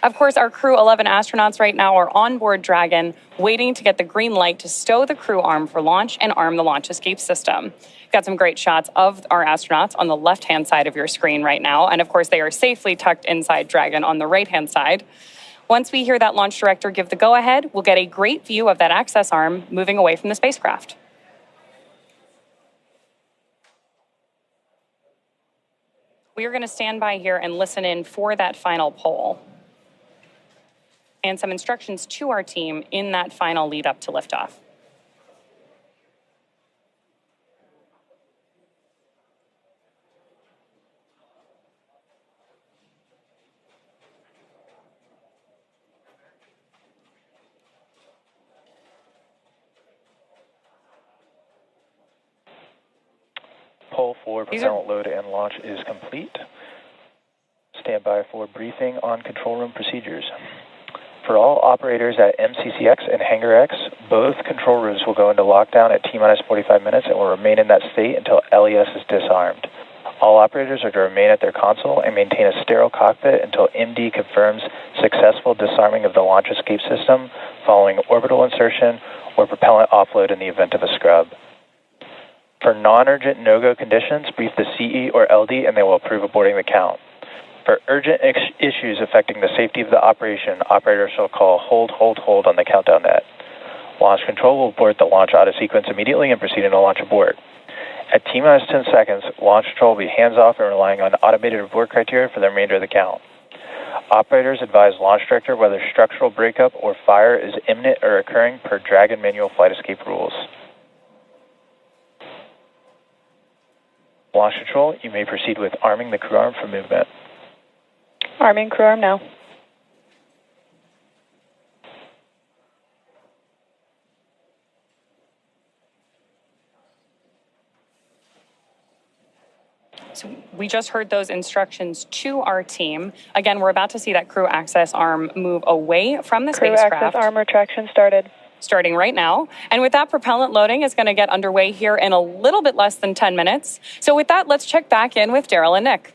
Of course, our Crew-11 astronauts right now are on board Dragon, waiting to get the green light to stow the crew arm for launch and arm the launch escape system. Got some great shots of our astronauts on the left-hand side of your screen right now, and of course they are safely tucked inside Dragon on the right-hand side. Once we hear that launch director give the go-ahead, we'll get a great view of that access arm moving away from the spacecraft. We are going to stand by here and listen in for that final poll and some instructions to our team in that final lead up to liftoff. Poll for propellant load and launch is complete. Stand by for briefing on control room procedures. For all operators at MCCX and Hangar X, both control rooms will go into lockdown at T-minus 45 minutes and will remain in that state until LES is disarmed. All operators are to remain at their console and maintain a sterile cockpit until MD confirms successful disarming of the launch escape system following orbital insertion or propellant offload in the event of a scrub. For non-urgent no-go conditions, brief the CE or LD and they will approve aborting the count. For urgent issues affecting the safety of the operation, operators shall call hold on the countdown net. Launch control will abort the launch auto sequence immediately and proceed into launch abort. At T-minus 10 seconds, launch control will be hands-off and relying on automated abort criteria for the remainder of the count. Operators advise launch director whether structural breakup or fire is imminent or occurring per Dragon manual flight escape rules. Launch control, you may proceed with arming the crew arm for movement. Arming crew arm now. So we just heard those instructions to our team. Again, we're about to see that crew access arm move away from the spacecraft. Crew access arm retraction started. Starting right now. And with that, propellant loading is going to get underway here in a little bit less than 10 minutes. So with that, let's check back in with Daryl and Nick.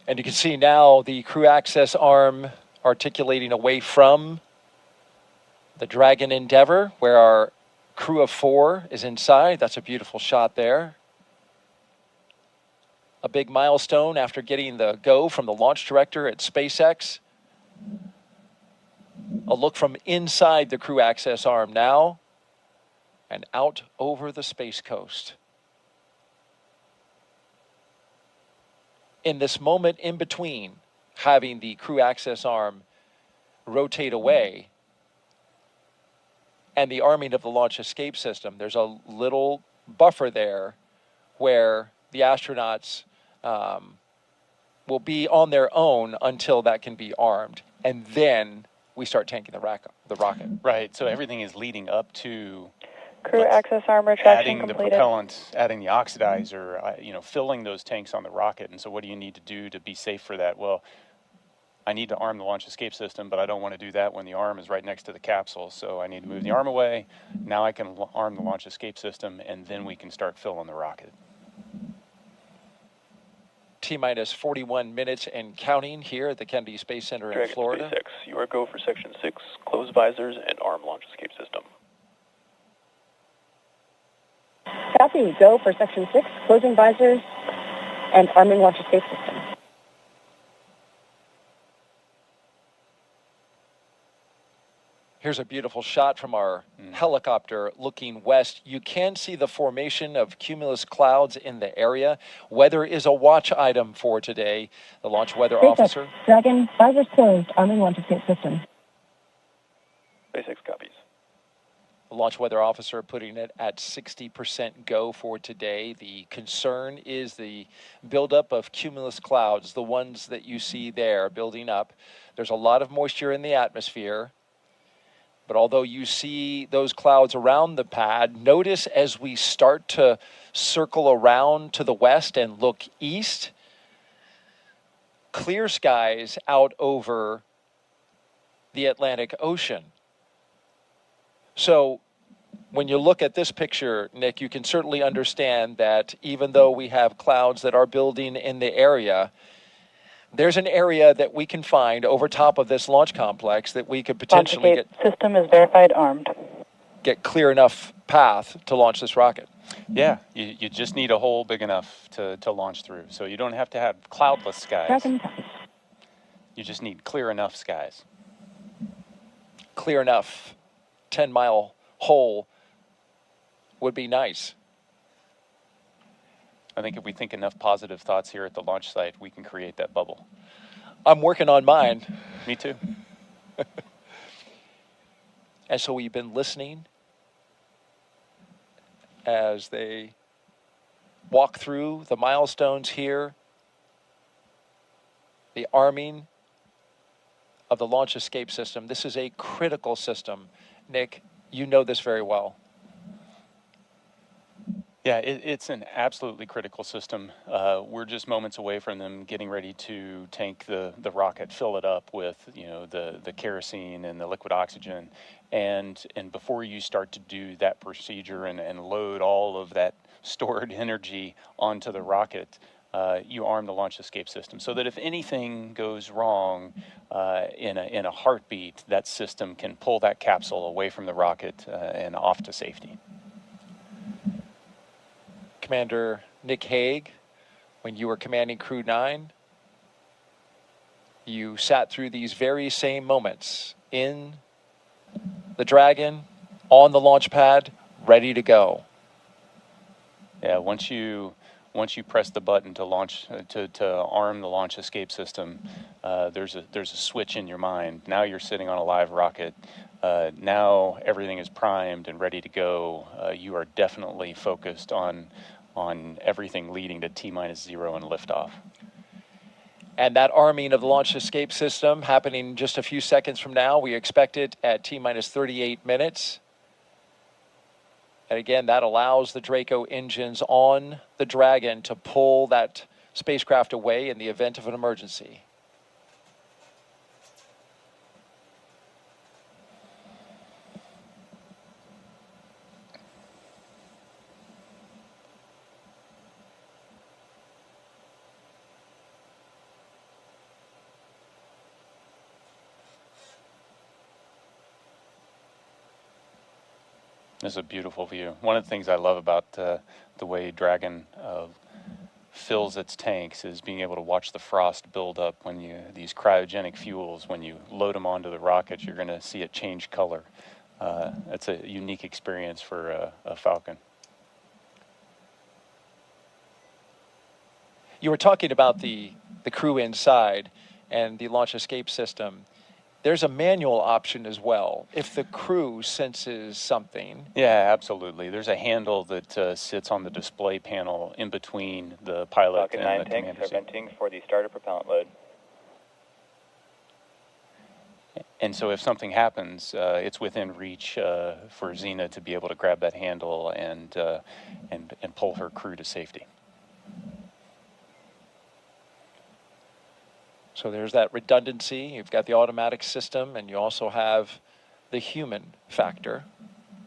And you can see now the crew access arm articulating away from the Dragon Endeavour, where our crew of 4 is inside. That's a beautiful shot there. A big milestone after getting the go from the launch director at SpaceX. A look from inside the crew access arm now and out over the Space Coast. In this moment in between having the crew access arm rotate away and the arming of the launch escape system, there's a little buffer there where the astronauts will be on their own until that can be armed. And then we start tanking the rocket. Right, so everything is leading up to crew access arm retraction adding completed. the propellant, adding the oxidizer, filling those tanks on the rocket. And so what do you need to do to be safe for that? Well, I need to arm the launch escape system, but I don't want to do that when the arm is right next to the capsule. So I need to move the arm away. Now I can arm the launch escape system, and then we can start filling the rocket. T-minus 41 minutes and counting here at the Kennedy Space Center in Florida. SpaceX, you are go for Section 6, close visors and arm launch escape system. Copy, go for Section 6, closing visors and arming launch escape system. Here's a beautiful shot from our helicopter looking west. You can see the formation of cumulus clouds in the area. Weather is a watch item for today. The launch weather officer. Dragon, visors closed, arming launch escape system. SpaceX copies. The launch weather officer putting it at 60% go for today. The concern is the buildup of cumulus clouds, the ones that you see there building up. There's a lot of moisture in the atmosphere. But although you see those clouds around the pad, notice as we start to circle around to the west and look east, clear skies out over the Atlantic Ocean. So when you look at this picture, Nick, you can certainly understand that even though we have clouds that are building in the area, there's an area that we can find over top of this launch complex that we could potentially Launch escape system is verified armed. get clear enough path to launch this rocket. Yeah, you just need a hole big enough to launch through. So you don't have to have cloudless skies. You just need clear enough skies. Clear enough 10-mile hole would be nice. I think if we think enough positive thoughts here at the launch site, we can create that bubble. I'm working on mine. Me too. And so we've been listening as they walk through the milestones here, the arming of the launch escape system. This is a critical system. Nick, you know this very well. Yeah, it's an absolutely critical system. We're just moments away from them getting ready to tank the rocket, fill it up with the kerosene and the liquid oxygen, and before you start to do that procedure and load all of that stored energy onto the rocket, you arm the launch escape system so that if anything goes wrong in a heartbeat, that system can pull that capsule away from the rocket and off to safety. Commander Nick Hague, when you were commanding Crew 9, you sat through these very same moments in the Dragon, on the launch pad, ready to go. Yeah, once you press the button to launch to arm the launch escape system, there's a switch in your mind. Now you're sitting on a live rocket. Now everything is primed and ready to go. You are definitely focused on everything leading to T-0 and liftoff. And that arming of the launch escape system happening just a few seconds from now. We expect it at T-38 minutes. And again, that allows the Draco engines on the Dragon to pull that spacecraft away in the event of an emergency. This is a beautiful view. One of the things I love about the way Dragon fills its tanks is being able to watch the frost build up when these cryogenic fuels, when you load them onto the rocket, you're going to see it change color. It's a unique experience for a Falcon. You were talking about the crew inside and the launch escape system. There's a manual option as well if the crew senses something. Yeah, absolutely. There's a handle that sits on the display panel in between the pilot Falcon and 9 the tanks commander are seat. venting for the starter propellant load. And so if something happens, it's within reach for Xena to be able to grab that handle and pull her crew to safety. So there's that redundancy. You've got the automatic system, and you also have the human factor,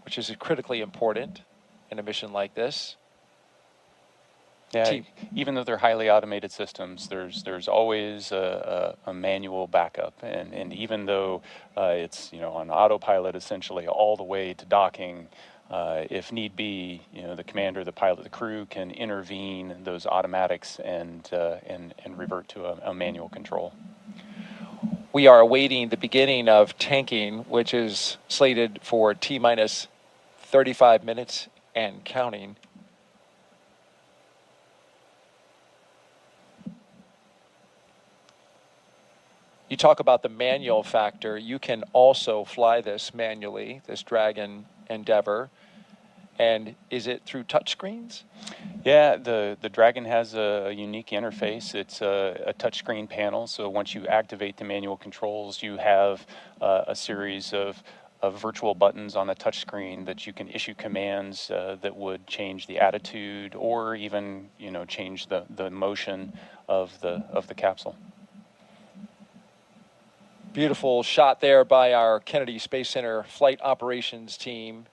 which is critically important in a mission like this. Yeah, even though they're highly automated systems, there's always a manual backup, and even though it's on autopilot essentially all the way to docking, if need be, the commander, the pilot, the crew can intervene in those automatics and revert to a manual control. We are awaiting the beginning of tanking, which is slated for T-minus 35 minutes and counting. You talk about the manual factor. You can also fly this manually, this Dragon Endeavor. And is it through touchscreens? Yeah, the Dragon has a unique interface. It's a touchscreen panel, so once you activate the manual controls, you have a series of virtual buttons on the touchscreen that you can issue commands that would change the attitude or even change the motion of the capsule. Beautiful shot there by our Kennedy Space Center flight operations team.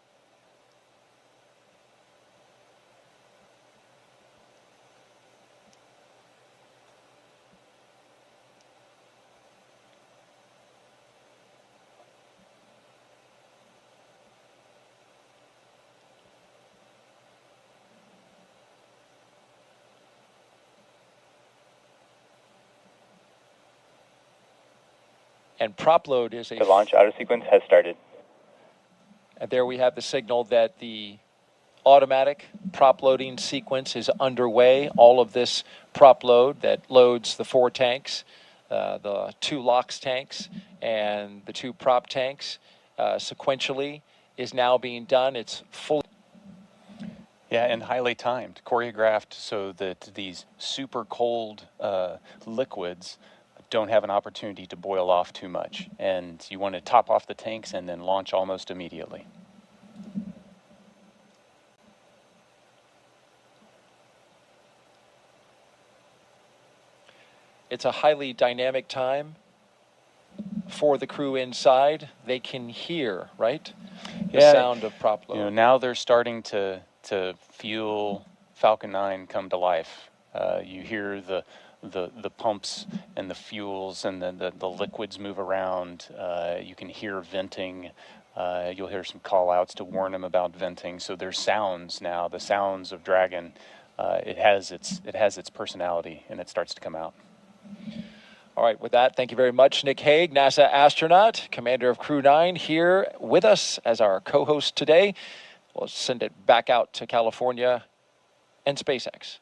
And prop load is The launch auto sequence has started. And there we have the signal that the automatic prop loading sequence is underway. All of this prop load that loads the 4 tanks, the 2 LOX tanks, and the 2 prop tanks sequentially is now being done. It's fully. Yeah, and highly timed, choreographed so that these super cold liquids don't have an opportunity to boil off too much. And you want to top off the tanks and then launch almost immediately. It's a highly dynamic time for the crew inside. They can hear, right? The sound of prop load. You know, now they're starting to feel Falcon 9 come to life. You hear the pumps and the fuels and the liquids move around. You can hear venting. You'll hear some call outs to warn them about venting. So there's sounds now, the sounds of Dragon. It has its personality, and it starts to come out. All right, with that, thank you very much, Nick Hague, NASA astronaut, commander of Crew 9, here with us as our co-host today. We'll send it back out to California and SpaceX.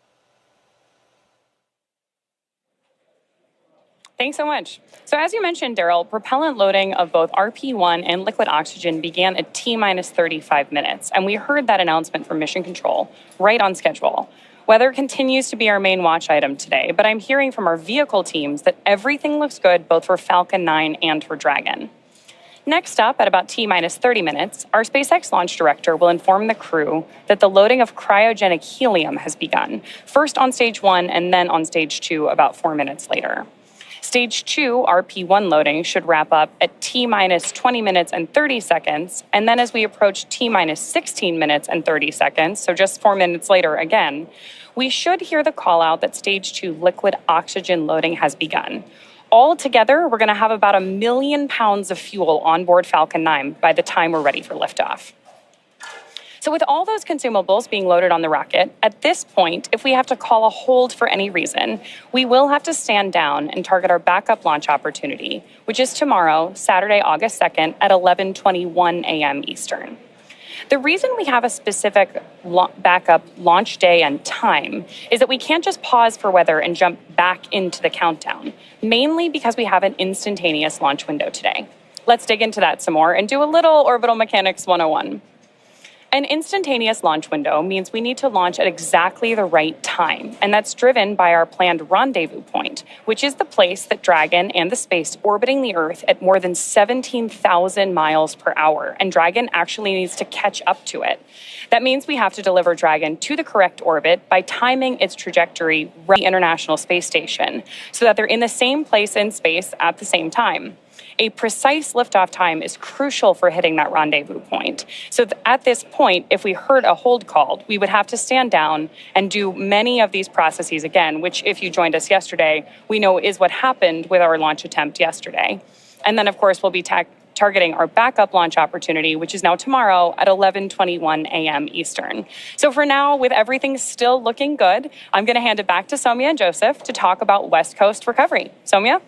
Thanks so much. So as you mentioned, Daryl, propellant loading of both RP-1 and liquid oxygen began at T-minus 35 minutes, and we heard that announcement from Mission Control right on schedule. Weather continues to be our main watch item today, but I'm hearing from our vehicle teams that everything looks good both for Falcon 9 and for Dragon. Next up, at about T-minus 30 minutes, our SpaceX launch director will inform the crew that the loading of cryogenic helium has begun, first on stage 1 and then on stage 2 about 4 minutes later. Stage 2 RP-1 loading should wrap up at T-minus 20 minutes and 30 seconds, and then as we approach T-minus 16 minutes and 30 seconds, so just 4 minutes later again, we should hear the call out that stage 2 liquid oxygen loading has begun. All together, we're going to have about 1 million pounds of fuel on board Falcon 9 by the time we're ready for liftoff. So with all those consumables being loaded on the rocket, at this point, if we have to call a hold for any reason, we will have to stand down and target our backup launch opportunity, which is tomorrow, Saturday, August 2nd at 11:21 a.m. Eastern. The reason we have a specific backup launch day and time is that we can't just pause for weather and jump back into the countdown, mainly because we have an instantaneous launch window today. Let's dig into that some more and do a little orbital mechanics 101. An instantaneous launch window means we need to launch at exactly the right time, and that's driven by our planned rendezvous point, which is the place that Dragon and the space orbiting the Earth at more than 17,000 miles per hour, and Dragon actually needs to catch up to it. That means we have to deliver Dragon to the correct orbit by timing its trajectory right at the International Space Station, so that they're in the same place in space at the same time. A precise liftoff time is crucial for hitting that rendezvous point. So at this point, if we heard a hold called, we would have to stand down and do many of these processes again, which if you joined us yesterday, we know is what happened with our launch attempt yesterday. And then, of course, we'll be targeting our backup launch opportunity, which is now tomorrow at 11:21 a.m. Eastern. So for now, with everything still looking good, I'm going to hand it back to Soumya and Joseph to talk about West Coast recovery. Soumya?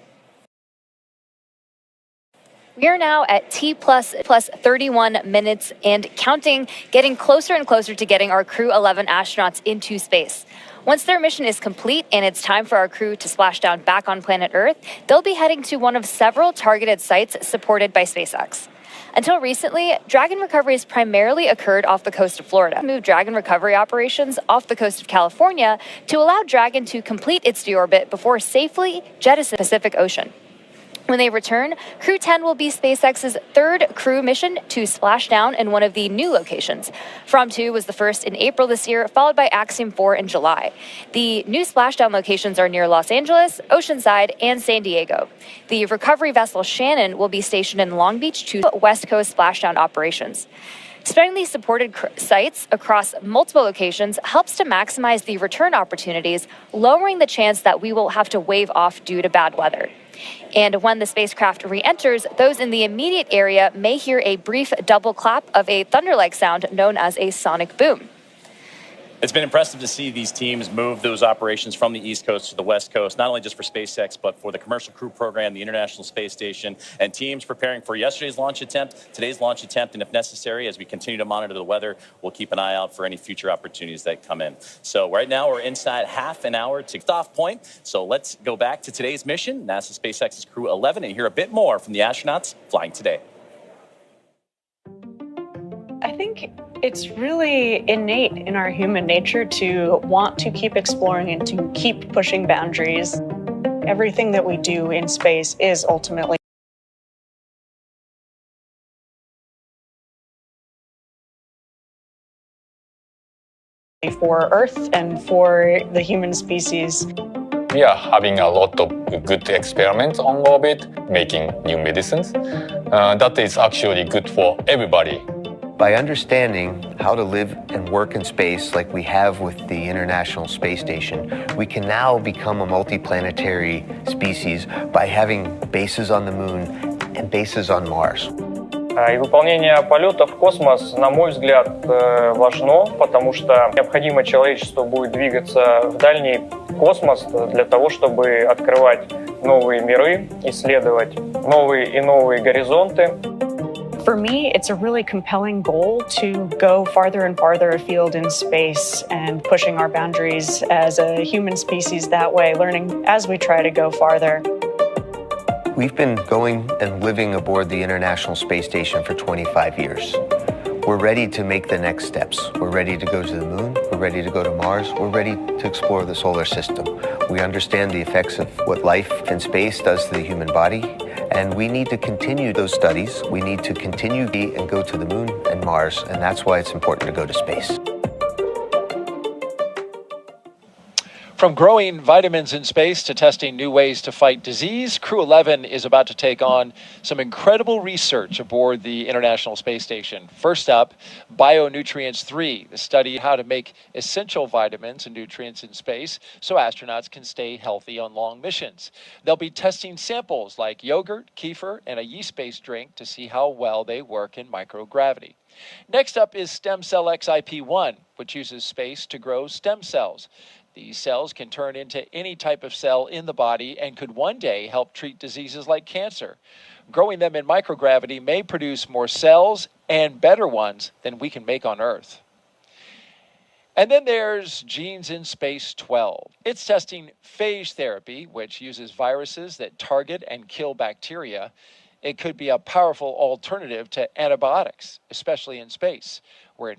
We are now at T plus 31 minutes and counting, getting closer and closer to getting our Crew-11 astronauts into space. Once their mission is complete and it's time for our crew to splash down back on planet Earth, they'll be heading to one of several targeted sites supported by SpaceX. Until recently, Dragon recovery has primarily occurred off the coast of Florida. Moved Dragon recovery operations off the coast of California to allow Dragon to complete its deorbit before safely jettisoning the Pacific Ocean. When they return, Crew 10 will be SpaceX's third crew mission to splash down in one of the new locations. From 2 was the first in April this year, followed by Axiom 4 in July. The new splashdown locations are near Los Angeles, Oceanside, and San Diego. The recovery vessel Shannon will be stationed in Long Beach to West Coast splashdown operations. Spreading these supported sites across multiple locations helps to maximize the return opportunities, lowering the chance that we will have to wave off due to bad weather. And when the spacecraft re-enters, those in the immediate area may hear a brief double clap of a thunder-like sound known as a sonic boom. It's been impressive to see these teams move those operations from the East Coast to the West Coast, not only just for SpaceX, but for the Commercial Crew Program, the International Space Station, and teams preparing for yesterday's launch attempt, today's launch attempt, and if necessary, as we continue to monitor the weather, we'll keep an eye out for any future opportunities that come in. So right now, we're inside half an hour to off point. So let's go back to today's mission, NASA SpaceX Crew-11, and hear a bit more from the astronauts flying today. I think it's really innate in our human nature to want to keep exploring and to keep pushing boundaries. Everything that we do in space is ultimately for Earth and for the human species. We are having a lot of good experiments on orbit, making new medicines. That is actually good for everybody. By understanding how to live and work in space like we have with the International Space Station, we can now become a multiplanetary species by having bases on the Moon and bases on Mars. И выполнение полета в космос, на мой взгляд, важно, потому что необходимо человечеству будет двигаться в дальний космос для того, чтобы открывать новые миры, исследовать новые и новые горизонты. For me, it's a really compelling goal to go farther and farther afield in space and pushing our boundaries as a human species that way, learning as we try to go farther. We've been going and living aboard the International Space Station for 25 years. We're ready to make the next steps. We're ready to go to the Moon. We're ready to go to Mars. We're ready to explore the solar system. We understand the effects of what life in space does to the human body. And we need to continue those studies. We need to continue and go to the Moon and Mars, and that's why it's important to go to space. From growing vitamins in space to testing new ways to fight disease, Crew-11 is about to take on some incredible research aboard the International Space Station. First up, Bionutrients 3, the study of how to make essential vitamins and nutrients in space so astronauts can stay healthy on long missions. They'll be testing samples like yogurt, kefir, and a yeast-based drink to see how well they work in microgravity. Next up is Stem Cell XIP-1, which uses space to grow stem cells. These cells can turn into any type of cell in the body and could one day help treat diseases like cancer. Growing them in microgravity may produce more cells and better ones than we can make on Earth. And then there's Genes in Space 12. It's testing phage therapy, which uses viruses that target and kill bacteria. It could be a powerful alternative to antibiotics, especially in space, where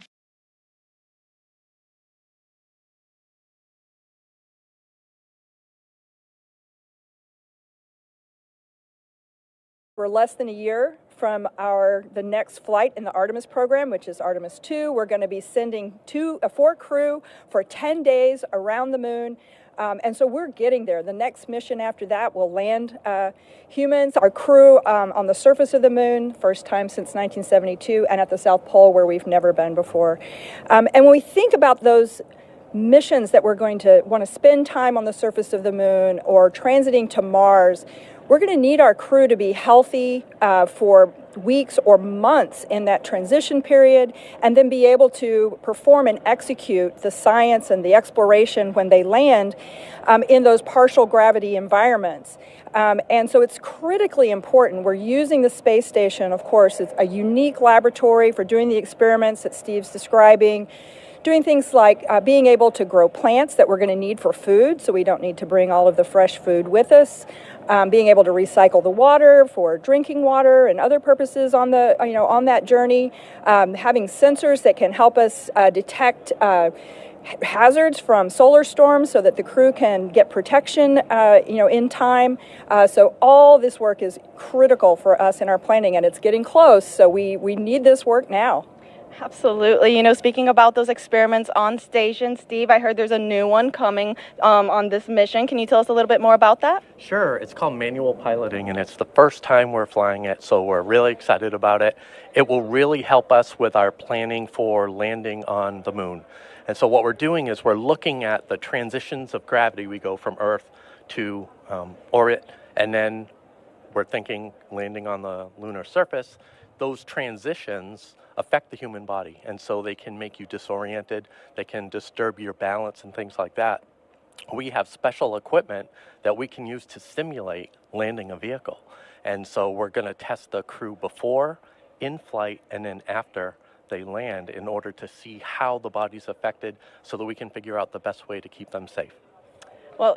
We're less than a year from the next flight in the Artemis program, which is Artemis 2. We're going to be sending 4 crew for 10 days around the Moon. And so we're getting there. The next mission after that will land humans, our crew on the surface of the Moon, first time since 1972, and at the South Pole where we've never been before. And when we think about those missions that we're going to want to spend time on the surface of the Moon or transiting to Mars, we're going to need our crew to be healthy for weeks or months in that transition period, and then be able to perform and execute the science and the exploration when they land in those partial gravity environments. And so it's critically important. We're using the space station, of course, it's a unique laboratory for doing the experiments that Steve's describing, doing things like being able to grow plants that we're going to need for food, so we don't need to bring all of the fresh food with us. Being able to recycle the water for drinking water and other purposes on that journey. Having sensors that can help us detect hazards from solar storms so that the crew can get protection, in time. So all this work is critical for us in our planning, and it's getting close. So we need this work now. Absolutely. Speaking about those experiments on station, Steve, I heard there's a new one coming on this mission. Can you tell us a little bit more about that? Sure. It's called manual piloting, and it's the first time we're flying it, so we're really excited about it. It will really help us with our planning for landing on the Moon. And so what we're doing is we're looking at the transitions of gravity. We go from Earth to orbit, and then we're thinking landing on the lunar surface. Those transitions affect the human body. And so they can make you disoriented, they can disturb your balance and things like that. We have special equipment that we can use to simulate landing a vehicle. And so we're going to test the crew before, in flight, and then after they land in order to see how the body's affected so that we can figure out the best way to keep them safe. Well,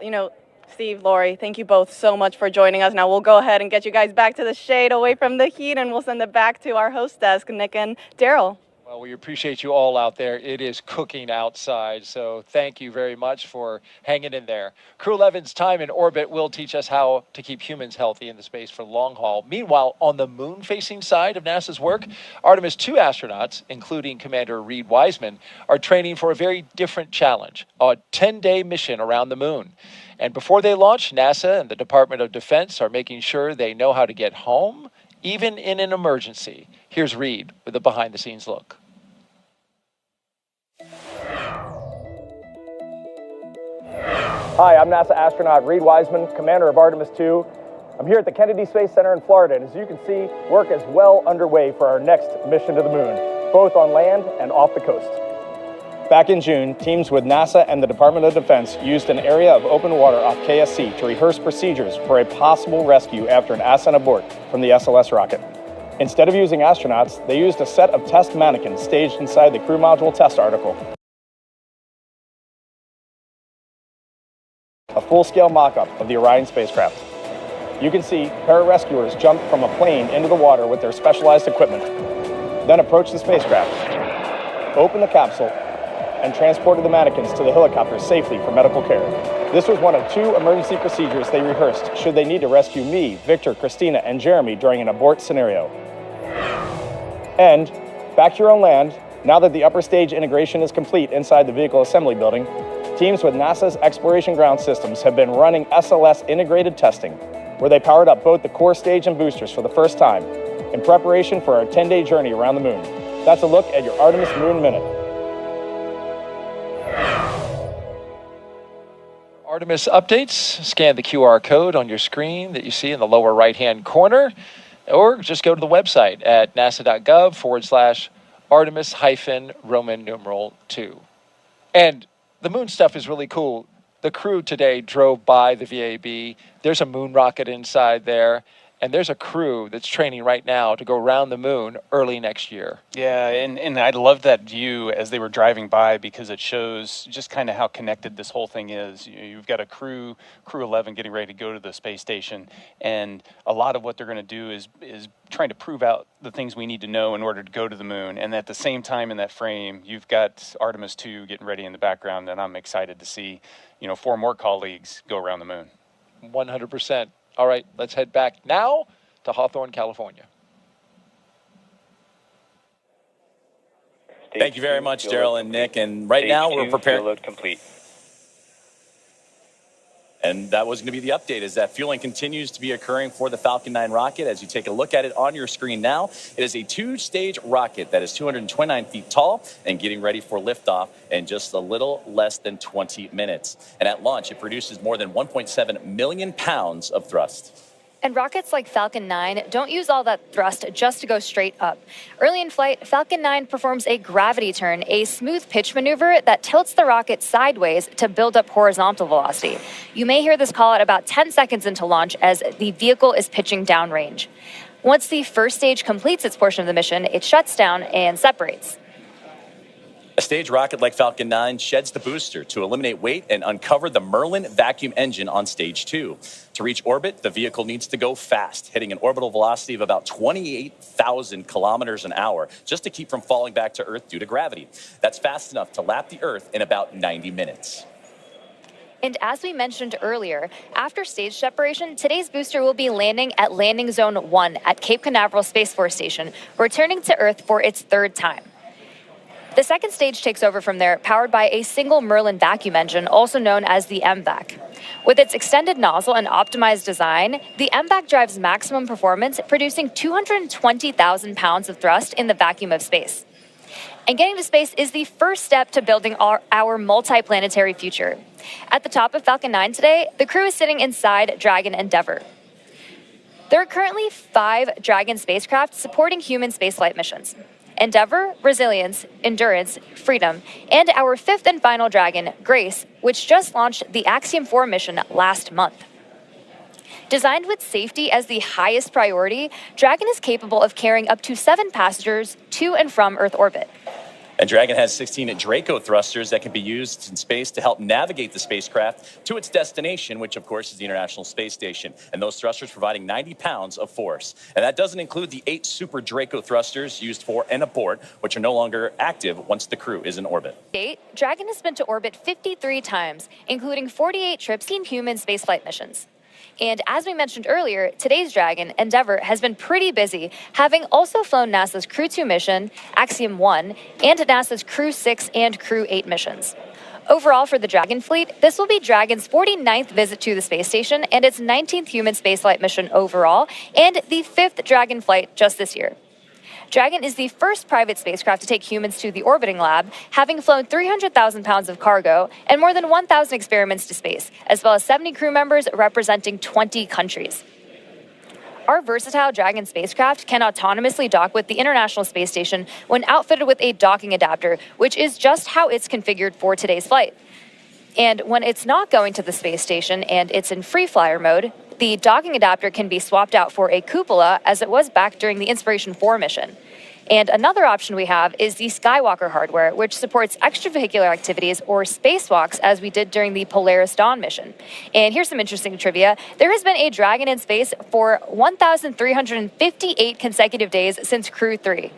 Steve, Lori, thank you both so much for joining us. Now we'll go ahead and get you guys back to the shade away from the heat, and we'll send it back to our host desk, Nick and Daryl. Well, we appreciate you all out there. It is cooking outside, so thank you very much for hanging in there. Crew-11's time in orbit will teach us how to keep humans healthy in the space for long haul. Meanwhile, on the moon-facing side of NASA's work, Artemis II astronauts, including Commander Reed Wiseman, are training for a very different challenge, a 10-day mission around the moon. And before they launch, NASA and the Department of Defense are making sure they know how to get home, even in an emergency. Here's Reed with a behind-the-scenes look. Hi, I'm NASA astronaut Reed Wiseman, commander of Artemis II. I'm here at the Kennedy Space Center in Florida, and as you can see, work is well underway for our next mission to the moon, both on land and off the coast. Back in June, teams with NASA and the Department of Defense used an area of open water off KSC to rehearse procedures for a possible rescue after an ascent abort from the SLS rocket. Instead of using astronauts, they used a set of test mannequins staged inside the crew module test article. A full-scale mock-up of the Orion spacecraft. You can see pararescuers jump from a plane into the water with their specialized equipment, then approach the spacecraft, open the capsule, and transported the mannequins to the helicopter safely for medical care. This was one of 2 emergency procedures they rehearsed should they need to rescue me, Victor, Christina, and Jeremy during an abort scenario. And back here on land, now that the upper stage integration is complete inside the vehicle assembly building, teams with NASA's Exploration Ground Systems have been running SLS integrated testing, where they powered up both the core stage and boosters for the first time in preparation for our 10-day journey around the moon. That's a look at your Artemis Moon Minute. Artemis updates, scan the QR code on your screen that you see in the lower right-hand corner, or just go to the website at nasa.gov/Artemis-Roman numeral 2. And the moon stuff is really cool. The crew today drove by the VAB. There's a moon rocket inside there, and there's a crew that's training right now to go around the moon early next year. Yeah, and I love that view as they were driving by because it shows just kind of how connected this whole thing is. You've got a Crew-11 getting ready to go to the space station, and a lot of what they're going to do is trying to prove out the things we need to know in order to go to the moon. And at the same time in that frame, you've got Artemis II getting ready in the background, and I'm excited to see, 4 more colleagues go around the moon. 100%. All right, let's head back now to Hawthorne, California. Thank you very much, Daryl and Nick. And right now we're preparing. Load complete. And that was going to be the update, is that fueling continues to be occurring for the Falcon 9 rocket. As you take a look at it on your screen now, it is a 2-stage rocket that is 229 feet tall and getting ready for liftoff in just a little less than 20 minutes. And at launch, it produces more than 1.7 million pounds of thrust. And rockets like Falcon 9 don't use all that thrust just to go straight up. Early in flight, Falcon 9 performs a gravity turn, a smooth pitch maneuver that tilts the rocket sideways to build up horizontal velocity. You may hear this call at about 10 seconds into launch as the vehicle is pitching downrange. Once the first stage completes its portion of the mission, it shuts down and separates. A stage rocket like Falcon 9 sheds the booster to eliminate weight and uncover the Merlin vacuum engine on stage 2. To reach orbit, the vehicle needs to go fast, hitting an orbital velocity of about 28,000 kilometers an hour, just to keep from falling back to Earth due to gravity. That's fast enough to lap the Earth in about 90 minutes. And as we mentioned earlier, after stage separation, today's booster will be landing at Landing Zone 1 at Cape Canaveral Space Force Station, returning to Earth for its 3rd time. The second stage takes over from there, powered by a single Merlin vacuum engine, also known as the MVAC. With its extended nozzle and optimized design, the MVAC drives maximum performance, producing 220,000 pounds of thrust in the vacuum of space. And getting to space is the first step to building our multi-planetary future. At the top of Falcon 9 today, the crew is sitting inside Dragon Endeavour. There are currently 5 Dragon spacecraft supporting human spaceflight missions. Endeavor, Resilience, Endurance, Freedom, and our fifth and final Dragon, Grace, which just launched the Axiom 4 mission last month. Designed with safety as the highest priority, Dragon is capable of carrying up to 7 passengers to and from Earth orbit. And Dragon has 16 Draco thrusters that can be used in space to help navigate the spacecraft to its destination, which of course is the International Space Station. And those thrusters providing 90 pounds of force. And that doesn't include the 8 Super Draco thrusters used for and aboard, which are no longer active once the crew is in orbit. Dragon has been to orbit 53 times, including 48 trips in human spaceflight missions. And as we mentioned earlier, today's Dragon, Endeavor, has been pretty busy, having also flown NASA's Crew-2 mission, Axiom 1, and NASA's Crew-6 and Crew-8 missions. Overall, for the Dragon fleet, this will be Dragon's 49th visit to the space station and its 19th human spaceflight mission overall, and the 5th Dragon flight just this year. Dragon is the first private spacecraft to take humans to the orbiting lab, having flown 300,000 pounds of cargo and more than 1,000 experiments to space, as well as 70 crew members representing 20 countries. Our versatile Dragon spacecraft can autonomously dock with the International Space Station when outfitted with a docking adapter, which is just how it's configured for today's flight. And when it's not going to the space station and it's in free flyer mode, the docking adapter can be swapped out for a cupola, as it was back during the Inspiration 4 mission. And another option we have is the Skywalker hardware, which supports extravehicular activities or spacewalks, as we did during the Polaris Dawn mission. And here's some interesting trivia. There has been a Dragon in space for 1,358 consecutive days since Crew 3.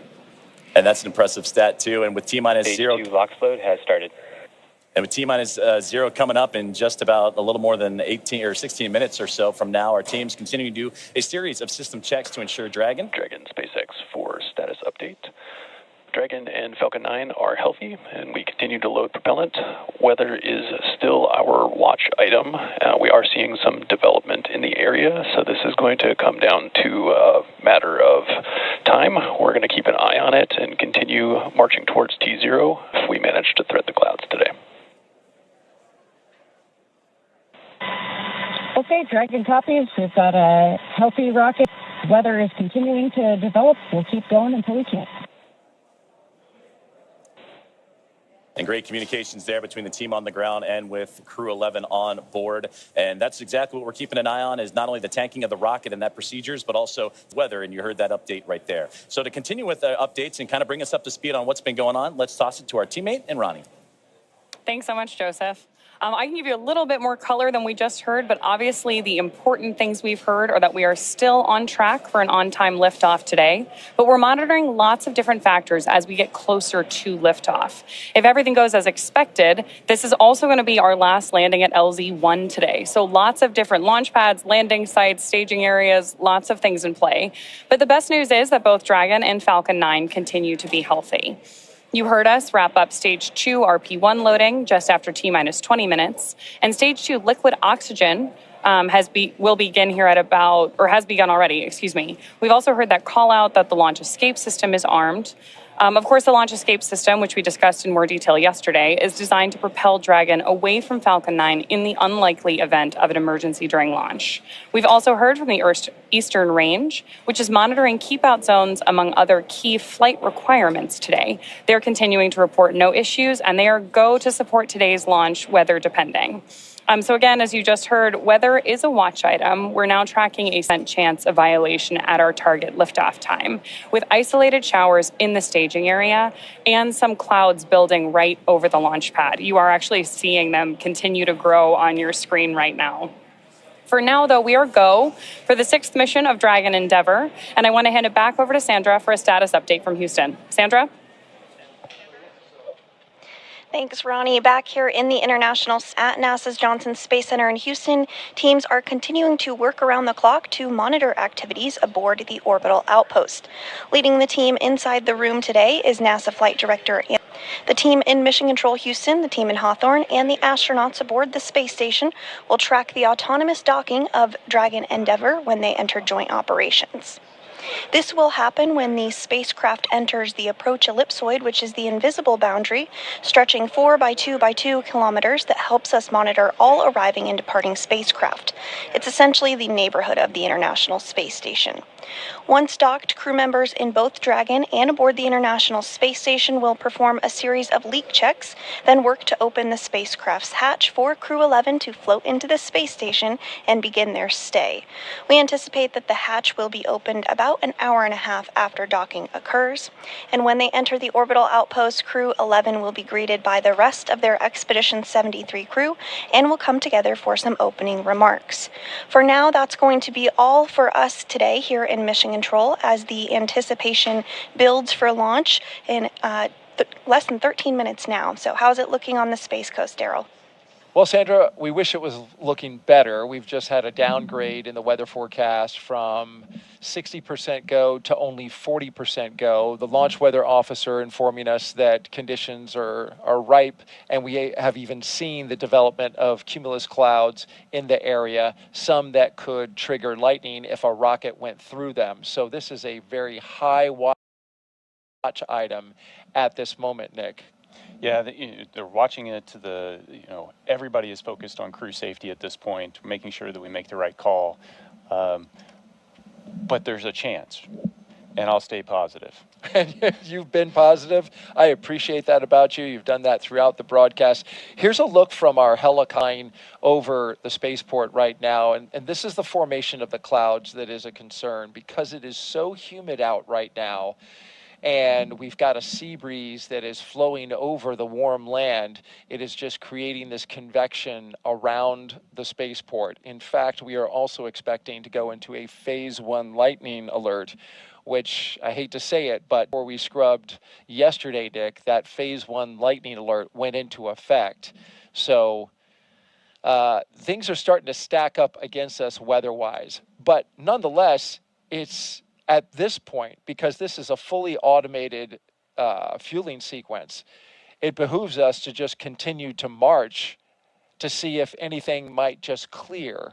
And that's an impressive stat, too. And with T-minus 0... Stage 2 LOX load has started. And with T-minus 0 coming up in just about a little more than 18 or 16 minutes or so from now, our team's continuing to do a series of system checks to ensure Dragon SpaceX 4 status update. Dragon and Falcon 9 are healthy, and we continue to load propellant. Weather is still our watch item. We are seeing some development in the area, so this is going to come down to a matter of time. We're going to keep an eye on it and continue marching towards T0 if we manage to thread the clouds today. Okay, Dragon copies. We've got a healthy rocket. Weather is continuing to develop. We'll keep going until we can. And great communications there between the team on the ground and with Crew-11 on board. And that's exactly what we're keeping an eye on, is not only the tanking of the rocket and that procedures, but also weather. And you heard that update right there. So to continue with the updates and kind of bring us up to speed on what's been going on, let's toss it to our teammate and Ronnie. Thanks so much, Joseph. I can give you a little bit more color than we just heard, but obviously the important things we've heard are that we are still on track for an on-time liftoff today, but we're monitoring lots of different factors as we get closer to liftoff. If everything goes as expected, this is also going to be our last landing at LZ-1 today. So lots of different launch pads, landing sites, staging areas, lots of things in play. But the best news is that both Dragon and Falcon 9 continue to be healthy. You heard us wrap up Stage 2 RP1 loading just after T-minus 20 minutes, and Stage 2 liquid oxygen will begin here at about, or has begun already, excuse me. We've also heard that call out that the launch escape system is armed. Of course, the launch escape system, which we discussed in more detail yesterday, is designed to propel Dragon away from Falcon 9 in the unlikely event of an emergency during launch. We've also heard from the Eastern Range, which is monitoring keep-out zones among other key flight requirements today. They're continuing to report no issues, and they are go to support today's launch, weather depending. So again, as you just heard, weather is a watch item. We're now tracking a % chance of violation at our target liftoff time, with isolated showers in the staging area and some clouds building right over the launch pad. You are actually seeing them continue to grow on your screen right now. For now, though, we are go for the 6th mission of Dragon Endeavor, and I want to hand it back over to Sandra for a status update from Houston. Sandra? Thanks, Ronnie. Back here in the International at NASA's Johnson Space Center in Houston, teams are continuing to work around the clock to monitor activities aboard the orbital outpost. Leading the team inside the room today is NASA Flight Director. The team in Mission Control Houston, the team in Hawthorne, and the astronauts aboard the space station will track the autonomous docking of Dragon Endeavor when they enter joint operations. This will happen when the spacecraft enters the approach ellipsoid, which is the invisible boundary, stretching 4 by 2 by 2 kilometers that helps us monitor all arriving and departing spacecraft. It's essentially the neighborhood of the International Space Station. Once docked, crew members in both Dragon and aboard the International Space Station will perform a series of leak checks, then work to open the spacecraft's hatch for Crew-11 to float into the space station and begin their stay. We anticipate that the hatch will be opened about an hour and a half after docking occurs, and when they enter the orbital outpost, Crew-11 will be greeted by the rest of their Expedition 73 crew and will come together for some opening remarks. For now, that's going to be all for us today here in Mission Control as the anticipation builds for launch in less than 13 minutes now. So how's it looking on the Space Coast, Daryl? Well, Sandra, we wish it was looking better. We've just had a downgrade in the weather forecast from 60% go to only 40% go. The launch weather officer informing us that conditions are ripe, and we have even seen the development of cumulus clouds in the area, some that could trigger lightning if a rocket went through them. So this is a very high watch item at this moment, Nick. Yeah, they're watching it to everybody is focused on crew safety at this point, making sure that we make the right call. But there's a chance, and I'll stay positive. And you've been positive. I appreciate that about you. You've done that throughout the broadcast. Here's a look from our helicine over the spaceport right now. And this is the formation of the clouds that is a concern because it is so humid out right now. And we've got a sea breeze that is flowing over the warm land. It is just creating this convection around the spaceport. In fact, we are also expecting to go into a phase 1 lightning alert, which I hate to say it, but before we scrubbed yesterday, Nick, that phase 1 lightning alert went into effect. So things are starting to stack up against us weather-wise. But nonetheless, it's at this point, because this is a fully automated fueling sequence, it behooves us to just continue to march to see if anything might just clear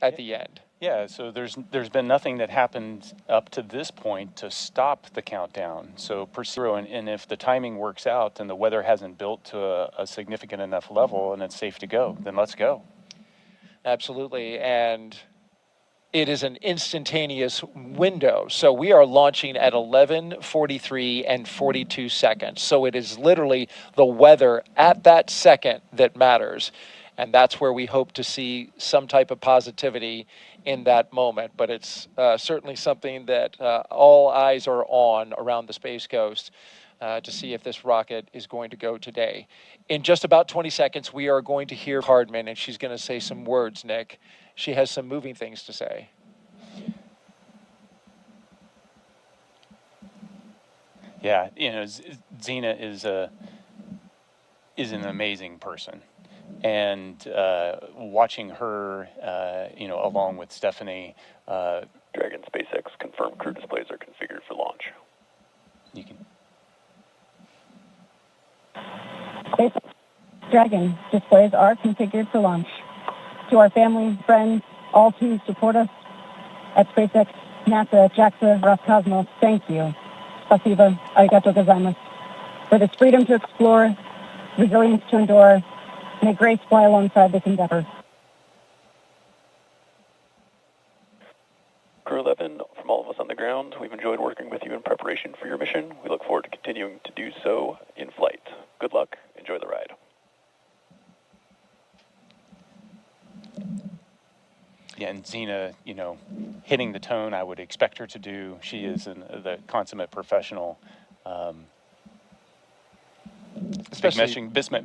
at the end. Yeah, so there's been nothing that happened up to this point to stop the countdown. So pursue, and if the timing works out and the weather hasn't built to a significant enough level and it's safe to go, then let's go. Absolutely, and it is an instantaneous window. So we are launching at 11:43 and 42 seconds. So it is literally the weather at that second that matters. And that's where we hope to see some type of positivity in that moment. But it's certainly something that all eyes are on around the Space Coast to see if this rocket is going to go today. In just about 20 seconds, we are going to hear Hardman, and she's going to say some words, Nick. She has some moving things to say. Yeah, Xena is an amazing person, and watching her, along with Stephanie. Dragon SpaceX confirmed crew displays are configured for launch. You can. SpaceX Dragon displays are configured for launch. To our family, friends, all who support us at SpaceX, NASA, JAXA, Roscosmos, thank you. Spasiba, arigato gozaimasu. For this freedom to explore, resilience to endure, may grace fly alongside this endeavor. Crew-11, from all of us on the ground, we've enjoyed working with you in preparation for your mission. We look forward to continuing to do so in flight. Good luck. Enjoy the ride. Yeah, and Xena, hitting the tone I would expect her to do. She is the consummate professional.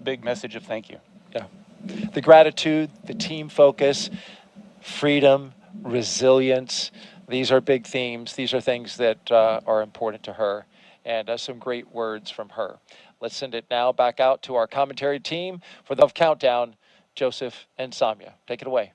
Big message of thank you. Yeah. The gratitude, the team focus, freedom, resilience. These are big themes. These are things that are important to her. And some great words from her. Let's send it now back out to our commentary team for the countdown, Joseph and Samya. Take it away.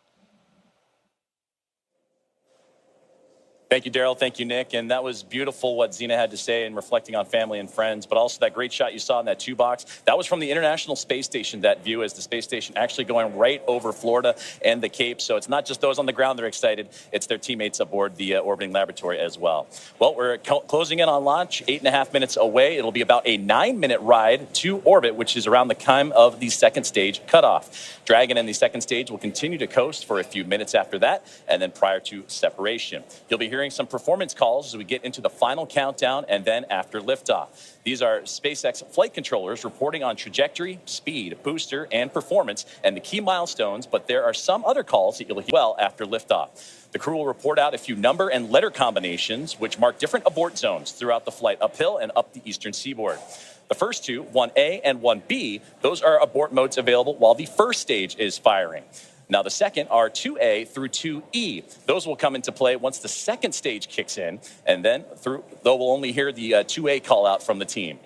Thank you, Daryl. Thank you, Nick. And that was beautiful what Xena had to say and reflecting on family and friends, but also that great shot you saw in that 2-box. That was from the International Space Station, that view as the space station actually going right over Florida and the Cape. So it's not just those on the ground that are excited. It's their teammates aboard the orbiting laboratory as well. Well, we're closing in on launch, 8.5 minutes away. It'll be about a 9-minute ride to orbit, which is around the time of the second stage cutoff. Dragon and the second stage will continue to coast for a few minutes after that, and then prior to separation. You'll be hearing hearing some performance calls as we get into the final countdown and then after liftoff. These are SpaceX flight controllers reporting on trajectory, speed, booster, and performance, and the key milestones, but there are some other calls that you'll hear well after liftoff. The crew will report out a few number and letter combinations, which mark different abort zones throughout the flight uphill and up the eastern seaboard. The first two, 1A and 1B, those are abort modes available while the first stage is firing. Now, the second are 2A through 2E. Those will come into play once the second stage kicks in, and then though we'll only hear the 2A call out from the team.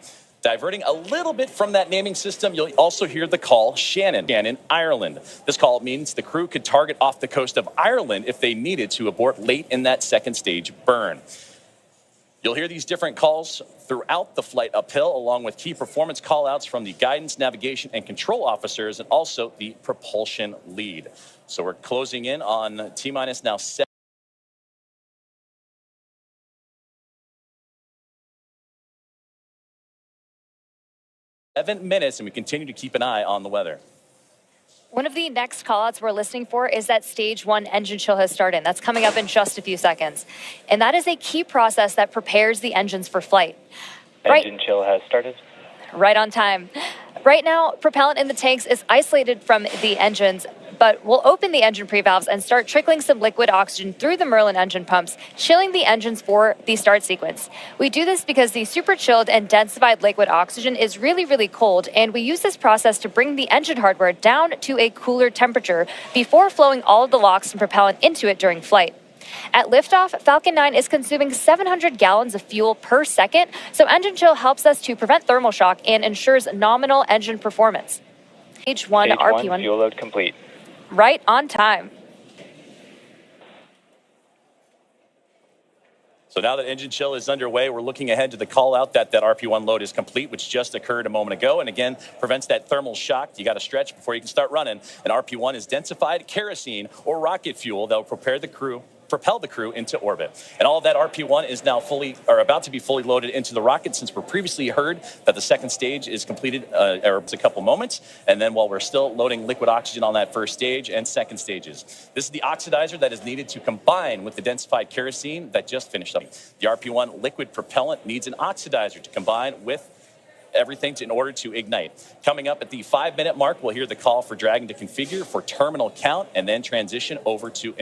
Diverting a little bit from that naming system, you'll also hear the call Shannon, Ireland. This call means the crew could target off the coast of Ireland if they needed to abort late in that second stage burn. You'll hear these different calls throughout the flight uphill, along with key performance call-outs from the guidance, navigation, and control officers, and also the propulsion lead. So we're closing in on T-minus now 7 minutes, and we continue to keep an eye on the weather. One of the next callouts we're listening for is that stage 1 engine chill has started. That's coming up in just a few seconds. And that is a key process that prepares the engines for flight. Engine chill has started. Right on time. Right now, propellant in the tanks is isolated from the engines, but we'll open the engine pre-valves and start trickling some liquid oxygen through the Merlin engine pumps, chilling the engines for the start sequence. We do this because the super chilled and densified liquid oxygen is really, really cold, and we use this process to bring the engine hardware down to a cooler temperature before flowing all of the LOX and propellant into it during flight. At liftoff, Falcon 9 is consuming 700 gallons of fuel per second, so engine chill helps us to prevent thermal shock and ensures nominal engine performance. Stage 1 RP1 fuel load complete. Right on time. So now that engine chill is underway, we're looking ahead to the call out that RP1 load is complete, which just occurred a moment ago. And again, prevents that thermal shock. You got to stretch before you can start running. And RP1 is densified kerosene or rocket fuel that will propel the crew into orbit. And all of that RP1 is now about to be fully loaded into the rocket, since we're previously heard that the second stage is completed a couple moments. And then while we're still loading liquid oxygen on that first stage and second stages. This is the oxidizer that is needed to combine with the densified kerosene that just finished up. The RP1 liquid propellant needs an oxidizer to combine with everything in order to ignite. Coming up at the 5-minute mark, we'll hear the call for Dragon to configure for terminal count and then transition over to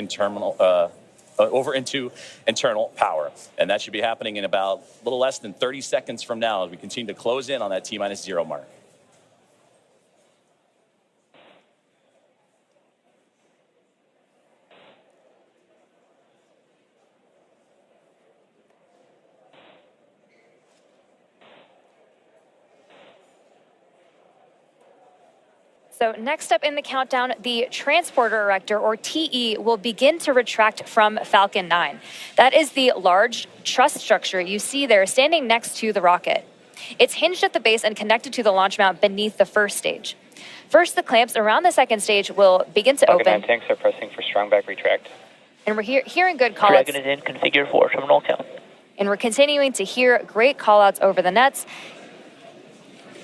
into internal power. And that should be happening in about a little less than 30 seconds from now as we continue to close in on that T-0 mark. So next up in the countdown, the transporter erector, or TE, will begin to retract from Falcon 9. That is the large truss structure you see there standing next to the rocket. It's hinged at the base and connected to the launch mount beneath the first stage. First, the clamps around the second stage will begin to Falcon open. 9 tanks are pressing for strong back retract. And we're hearing good callouts. Dragon is in, configure for terminal count. And we're continuing to hear great callouts over the nets.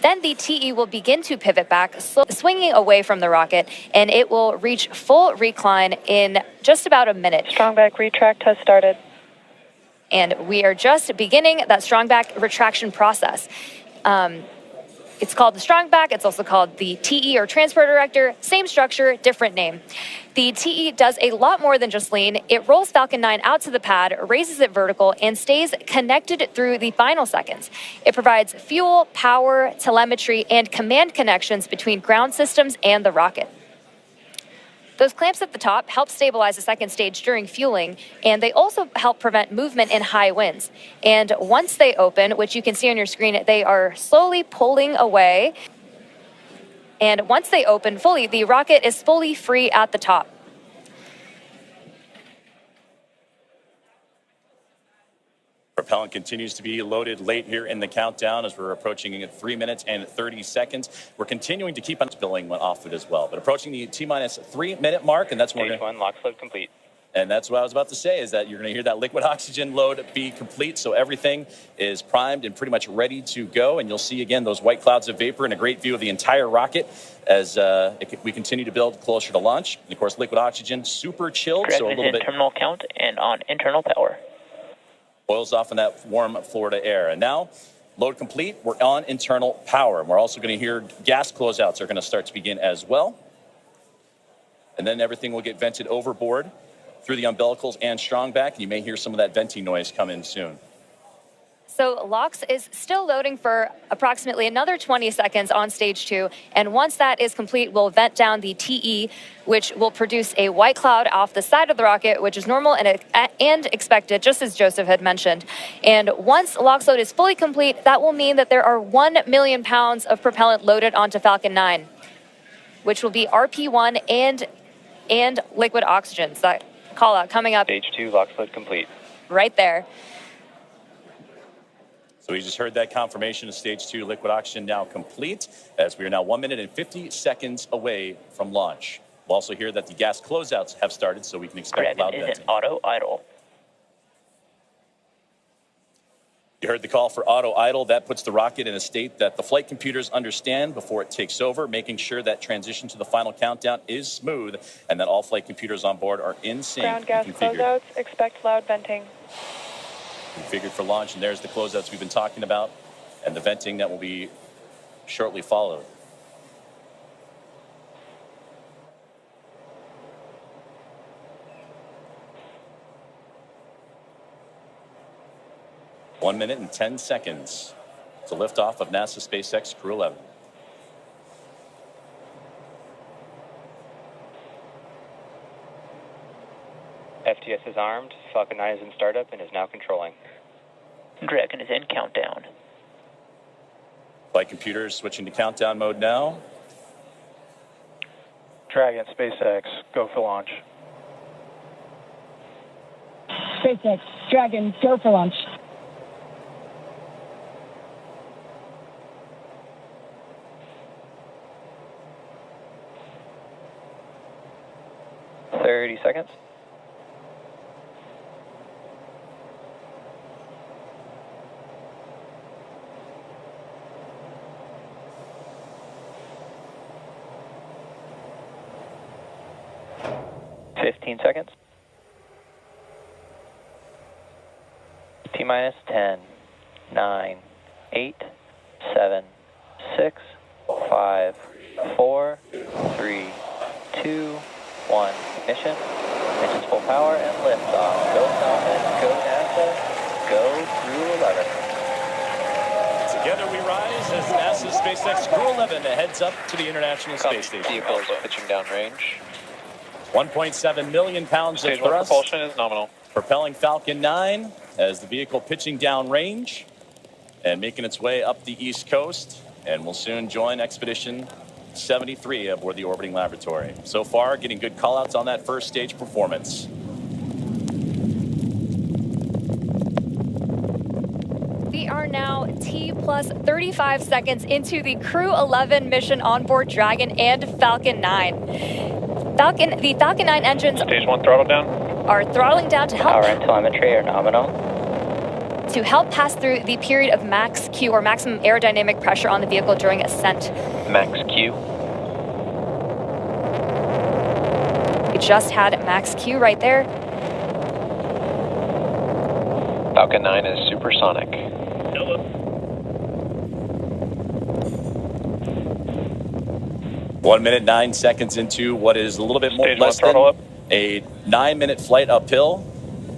Then the TE will begin to pivot back, swinging away from the rocket, and it will reach full recline in just about a minute. Strong back retract has started. And we are just beginning that strong back retraction process. It's called the strong back. It's also called the TE, or transporter erector. Same structure, different name. The TE does a lot more than just lean. It rolls Falcon 9 out to the pad, raises it vertical, and stays connected through the final seconds. It provides fuel, power, telemetry, and command connections between ground systems and the rocket. Those clamps at the top help stabilize the second stage during fueling, and they also help prevent movement in high winds. And once they open, which you can see on your screen, they are slowly pulling away. And once they open fully, the rocket is fully free at the top. Propellant continues to be loaded late here in the countdown as we're approaching at 3 minutes and 30 seconds. We're continuing to keep on spilling off it as well, but approaching the T-3 minute mark, and that's when Stage 1 LOX load complete. And that's what I was about to say, is that you're going to hear that liquid oxygen load be complete. So everything is primed and pretty much ready to go. And you'll see, again, those white clouds of vapor and a great view of the entire rocket as we continue to build closer to launch. And, of course, liquid oxygen, super chilled. Dragon so a little is in bit. Terminal count and on internal power. Boils off in that warm Florida air. And now, load complete, we're on internal power. And we're also going to hear gas closeouts are going to start to begin as well. And then everything will get vented overboard through the umbilicals and strong back. And you may hear some of that venting noise come in soon. So LOX is still loading for approximately another 20 seconds on stage 2. And once that is complete, we'll vent down the TE, which will produce a white cloud off the side of the rocket, which is normal and expected, just as Joseph had mentioned. And once LOX load is fully complete, that will mean that there are 1 million pounds of propellant loaded onto Falcon 9, which will be RP1 and liquid oxygen. So that call out coming up. Stage 2, LOX load complete. Right there. So we just heard that confirmation of stage 2 liquid oxygen now complete, as we are now 1 minute and 50 seconds away from launch. We'll also hear that the gas closeouts have started, so we can expect cloud venting. Is it auto idle? You heard the call for auto idle. That puts the rocket in a state that the flight computers understand before it takes over, making sure that transition to the final countdown is smooth and that all flight computers on board are in sync. Ground gas closeouts, expect loud venting. Configured for launch, and there's the closeouts we've been talking about and the venting that will be shortly followed. One minute and 10 seconds to liftoff of NASA SpaceX Crew-11. FTS is armed, Falcon 9 is in startup and is now controlling. Dragon is in countdown. Flight computers switching to countdown mode now. Dragon, SpaceX, go for launch. SpaceX, Dragon, go for launch. Seconds. Seconds. T-minus 10, 9, 8, 7, 6, 5, 4, 3, 2, 1. Ignition. Ignition's full power and liftoff. Go Falcon, go NASA, go Crew-11. Together we rise as NASA SpaceX Crew-11 heads up to the International Space Station. Vehicles pitching downrange. 1.7 million pounds Stage of thrust. 1 propulsion is nominal. Propelling Falcon 9 as the vehicle pitching downrange and making its way up the East Coast, and will soon join Expedition 73 aboard the orbiting laboratory. So far, getting good callouts on that first stage performance. We are now T plus 35 seconds into the Crew-11 mission on board Dragon and Falcon 9. The Falcon 9 engines Stage 1 throttle down. Are throttling down to help Power and telemetry are nominal. To help pass through the period of max Q, or maximum aerodynamic pressure on the vehicle during ascent. Max Q. We just had max Q right there. Falcon 9 is supersonic. 1 minute, 9 seconds into what is a little bit more Stage less 1 throttle than up. a 9-minute flight uphill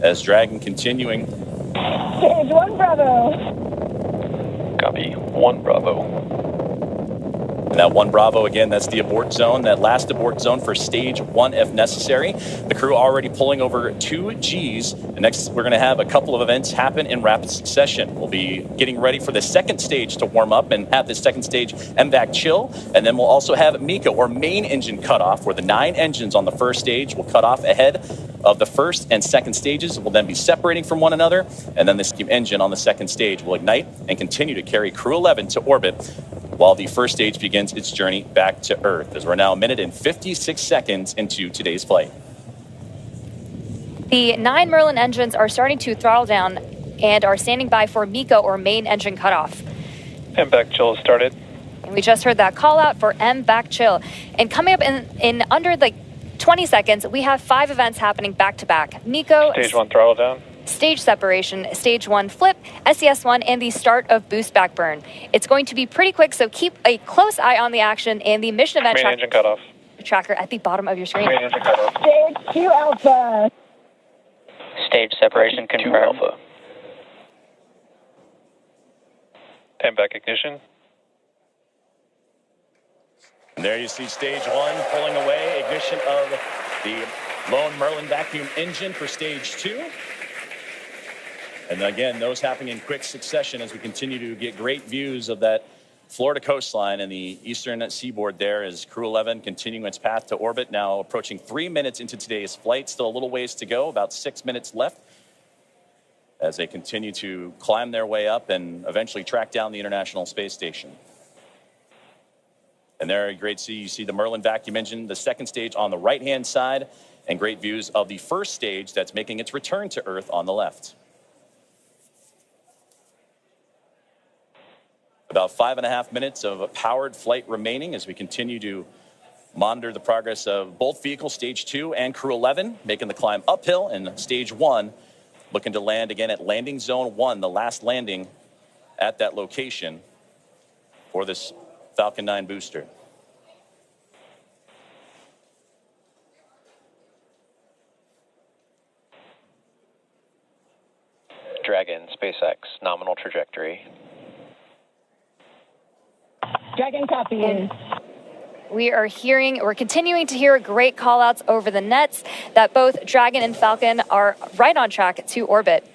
as Dragon continuing. Stage 1 Bravo. Copy. 1 Bravo. And that 1 Bravo, again, that's the abort zone, that last abort zone for stage 1 if necessary. The crew already pulling over 2 Gs. And next, we're going to have a couple of events happen in rapid succession. We'll be getting ready for the second stage to warm up and have the second stage embark chill. And then we'll also have MECA, or main engine cutoff, where the 9 engines on the first stage will cut off ahead of the first and second stages. Will then be separating from one another. And then the steam engine on the second stage will ignite and continue to carry Crew-11 to orbit, while the first stage begins its journey back to Earth, as we're now 1 minute and 56 seconds into today's flight. The 9 Merlin engines are starting to throttle down and are standing by for MECA, or main engine cutoff. Embark chill has started. And we just heard that call out for back chill. And coming up in under 20 seconds, we have 5 events happening back to back. MECA. Stage 1 throttle down. stage separation, stage 1 flip, SES-1, and the start of boost back burn. It's going to be pretty quick, so keep a close eye on the action and the mission event Main engine cutoff. tracker at the bottom of your screen. Main engine cutoff. Stage 2 Alpha. Stage separation confirmed. 2 Alpha. Embark ignition. And there you see stage 1 pulling away, ignition of the lone Merlin vacuum engine for stage 2. And again, those happening in quick succession as we continue to get great views of that Florida coastline and the eastern seaboard there as Crew-11 continuing its path to orbit, now approaching 3 minutes into today's flight. Still a little ways to go, about 6 minutes left as they continue to climb their way up and eventually track down the International Space Station. And there, great see, you see the Merlin vacuum engine, the second stage on the right-hand side, and great views of the first stage that's making its return to Earth on the left. About 5.5 minutes of powered flight remaining as we continue to monitor the progress of both vehicles, stage 2 and Crew-11, making the climb uphill, and stage 1 looking to land again at landing zone 1, the last landing at that location for this Falcon 9 booster. Dragon, SpaceX, nominal trajectory. Dragon copies. We're continuing to hear great call-outs over the nets that both Dragon and Falcon are right on track to orbit.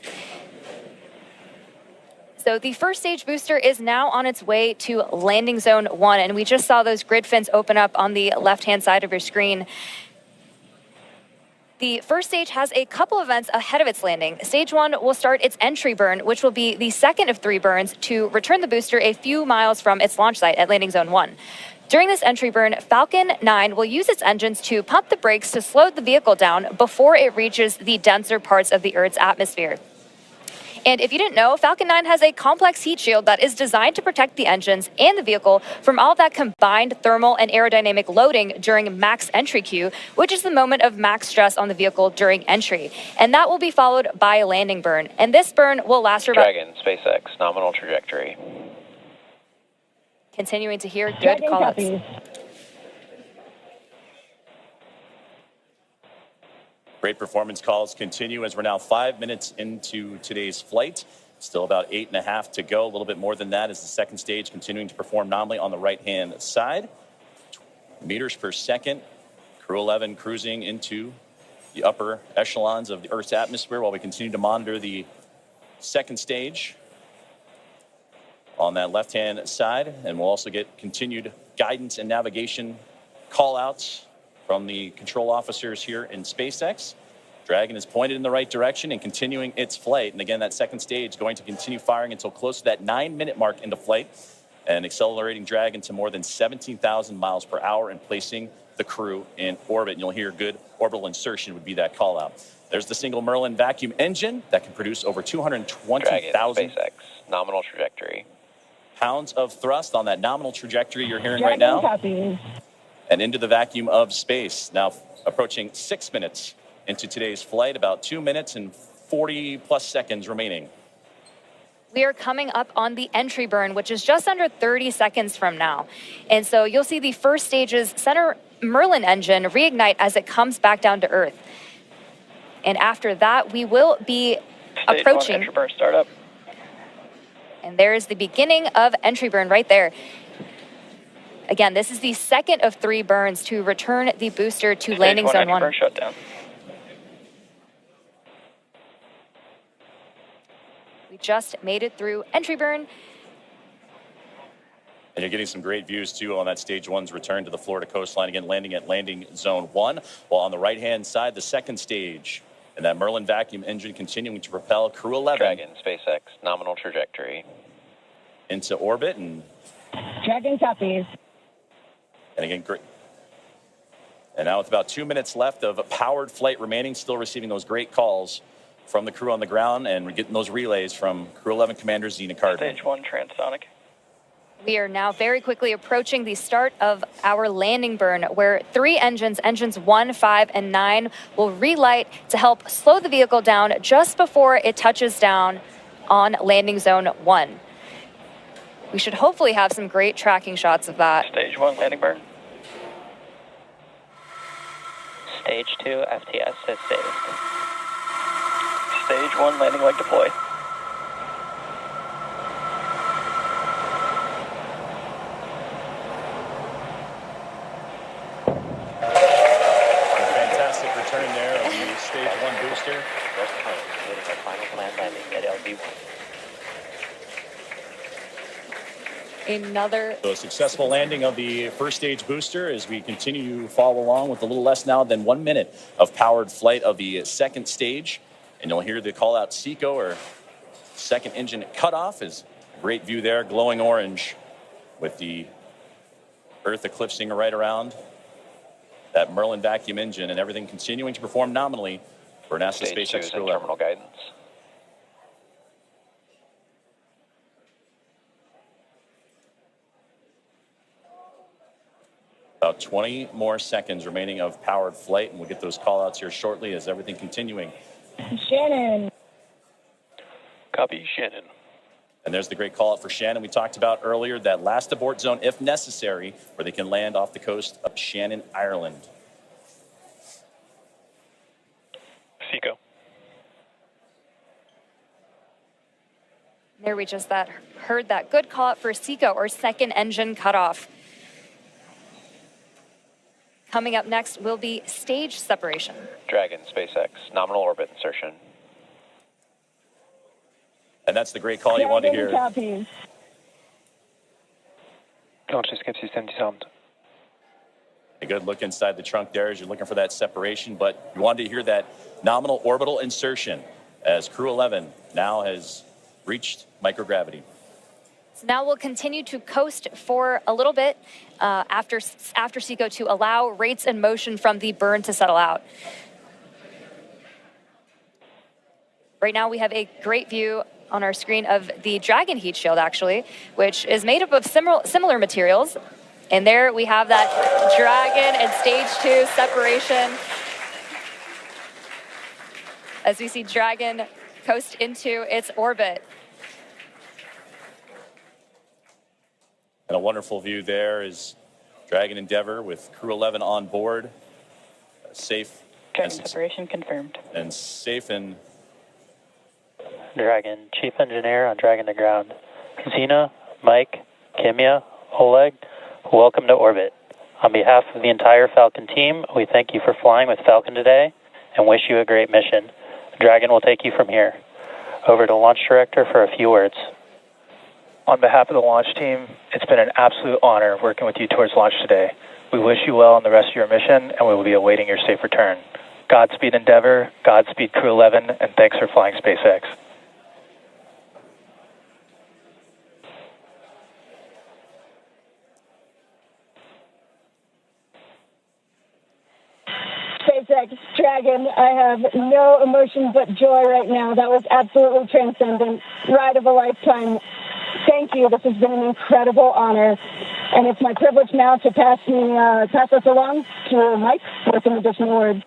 So the first stage booster is now on its way to landing zone 1, and we just saw those grid fins open up on the left-hand side of your screen. The first stage has a couple events ahead of its landing. Stage 1 will start its entry burn, which will be the second of 3 burns to return the booster a few miles from its launch site at landing zone 1. During this entry burn, Falcon 9 will use its engines to pump the brakes to slow the vehicle down before it reaches the denser parts of the Earth's atmosphere. And if you didn't know, Falcon 9 has a complex heat shield that is designed to protect the engines and the vehicle from all that combined thermal and aerodynamic loading during max entry Q, which is the moment of max stress on the vehicle during entry. And that will be followed by a landing burn. And this burn will last for about... Dragon, SpaceX, nominal trajectory. Continuing to hear good call-outs. Great performance calls continue as we're now 5 minutes into today's flight. Still about 8.5 to go. A little bit more than that as the second stage continuing to perform nominally on the right-hand side. Meters per second. Crew-11 cruising into the upper echelons of the Earth's atmosphere while we continue to monitor the second stage on that left-hand side. And we'll also get continued guidance and navigation call-outs from the control officers here in SpaceX. Dragon is pointed in the right direction and continuing its flight. And again, that second stage going to continue firing until close to that 9-minute mark into flight and accelerating Dragon to more than 17,000 miles per hour and placing the crew in orbit. And you'll hear good orbital insertion would be that call out. There's the single Merlin vacuum engine that can produce over 220,000 SpaceX, nominal trajectory. Pounds of thrust on that nominal trajectory you're hearing right now. Copies. And into the vacuum of space. Now approaching 6 minutes into today's flight, about 2 minutes and 40 plus seconds remaining. We are coming up on the entry burn, which is just under 30 seconds from now. And so you'll see the first stage's center Merlin engine reignite as it comes back down to Earth. And after that, we will be approaching. Entry burn startup. And there's the beginning of entry burn right there. Again, this is the second of 3 burns to return the booster to landing zone 1. Burn shutdown. We just made it through entry burn. And you're getting some great views, too, on that stage 1's return to the Florida coastline. Again, landing at landing zone 1. While on the right-hand side, the second stage. And that Merlin vacuum engine continuing to propel Crew-11. Dragon, SpaceX, nominal trajectory. Into orbit. And Dragon copies. And again, great. And now with about 2 minutes left of a powered flight remaining, still receiving those great calls from the crew on the ground, and we're getting those relays from Crew-11 Commander Zena Carter. Stage 1 transonic. We are now very quickly approaching the start of our landing burn, where 3 engines, engines 1, 5, and 9, will relight to help slow the vehicle down just before it touches down on landing zone 1. We should hopefully have some great tracking shots of that. Stage 1 landing burn. Stage 2 FTS has saved. Stage 1 landing leg deploy. Fantastic return there of the stage 1 booster. Just completing our final planned landing at LV1. Another So a successful landing of the first stage booster as we continue to follow along with a little less now than 1 minute of powered flight of the second stage. And you'll hear the call out SECO, or second engine cutoff. Is a great view there, glowing orange with the Earth eclipsing right around that Merlin vacuum engine, and everything continuing to perform nominally for NASA SpaceX Crew-11. Terminal guidance. About 20 more seconds remaining of powered flight, and we'll get those call-outs here shortly as everything continuing. Shannon. Copy, Shannon. And there's the great call-out for Shannon we talked about earlier, that last abort zone, if necessary, where they can land off the coast of Shannon, Ireland. SECO. There we just heard that good call out for SECO, or second engine cutoff. Coming up next will be stage separation. Dragon, SpaceX, nominal orbit insertion. And that's the great call you want to hear. Launch escape system disarmed. A good look inside the trunk there as you're looking for that separation, but you wanted to hear that nominal orbital insertion as Crew-11 now has reached microgravity. So now we'll continue to coast for a little bit after SECO to allow rates and motion from the burn to settle out. Right now we have a great view on our screen of the Dragon heat shield, actually, which is made up of similar materials. And there we have that Dragon and stage 2 separation as we see Dragon coast into its orbit. And a wonderful view there is Dragon Endeavour with Crew-11 on board. Safe. Dragon separation confirmed. And safe and... Dragon, Chief Engineer on Dragon to ground. Zena, Mike, Kimya, Oleg, welcome to orbit. On behalf of the entire Falcon team, we thank you for flying with Falcon today and wish you a great mission. Dragon will take you from here. Over to Launch Director for a few words. On behalf of the launch team, it's been an absolute honor working with you towards launch today. We wish you well on the rest of your mission, and we will be awaiting your safe return. Godspeed Endeavour, Godspeed Crew-11, and thanks for flying SpaceX. SpaceX Dragon, I have no emotion but joy right now. That was absolutely transcendent. Ride of a lifetime. Thank you. This has been an incredible honor. And it's my privilege now to pass us along to Mike with some additional words.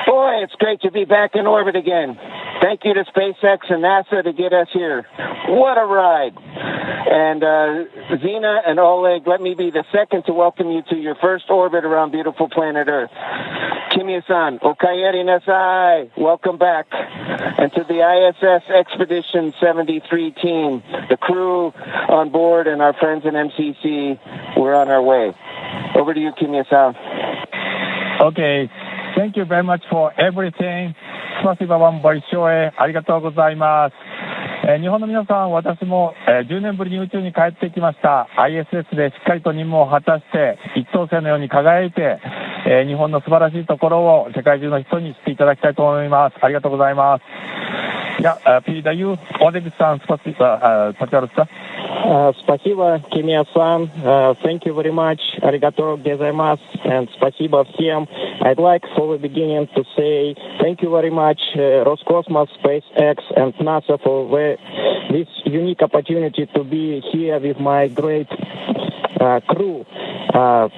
Boy, it's great to be back in orbit again. Thank you to SpaceX and NASA to get us here. What a ride. And Zena and Oleg, let me be the second to welcome you to your first orbit around beautiful planet Earth. Kimya-san, Okayeri Nasai, welcome back. And to the ISS Expedition 73 team, the crew on board and our friends in MCC, we're on our way. Over to you, Kimya-san. Okay, thank you very much for everything. スパシバワンボイショーへありがとうございます。日本の皆さん、私も、10年ぶりに宇宙に帰ってきました。ISS でしっかりと任務を果たして一等星のように輝いて、日本の素晴らしいところを世界中の人に知っていただきたいと思います。ありがとうございます。Я передаю Олег-сан, пожалуйста. Спасибо, Kimya-san. Thank you very much. Arigato gozaimasu. And спасибо всем. I'd like for the beginning to say thank you very much, Roscosmos, SpaceX, and NASA for the this unique opportunity to be here with my great crew.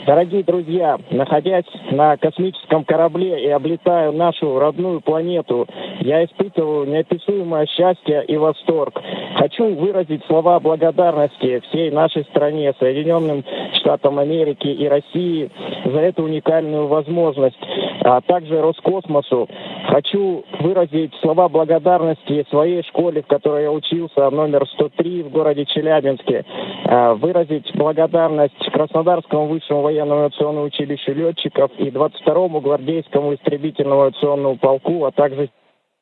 Дорогие друзья, находясь на космическом корабле и облетая нашу родную планету, я испытываю неописуемое счастье и восторг. Хочу выразить слова благодарности всей нашей стране, Соединенным Штатам Америки и России за эту уникальную возможность, а также Роскосмосу. Хочу выразить слова благодарности своей школе, в которой я учился, номер 103 в городе Челябинске. Выразить благодарность Краснодарскому высшему военному авиационному училищу летчиков и 22-му гвардейскому истребительному авиационному полку, а также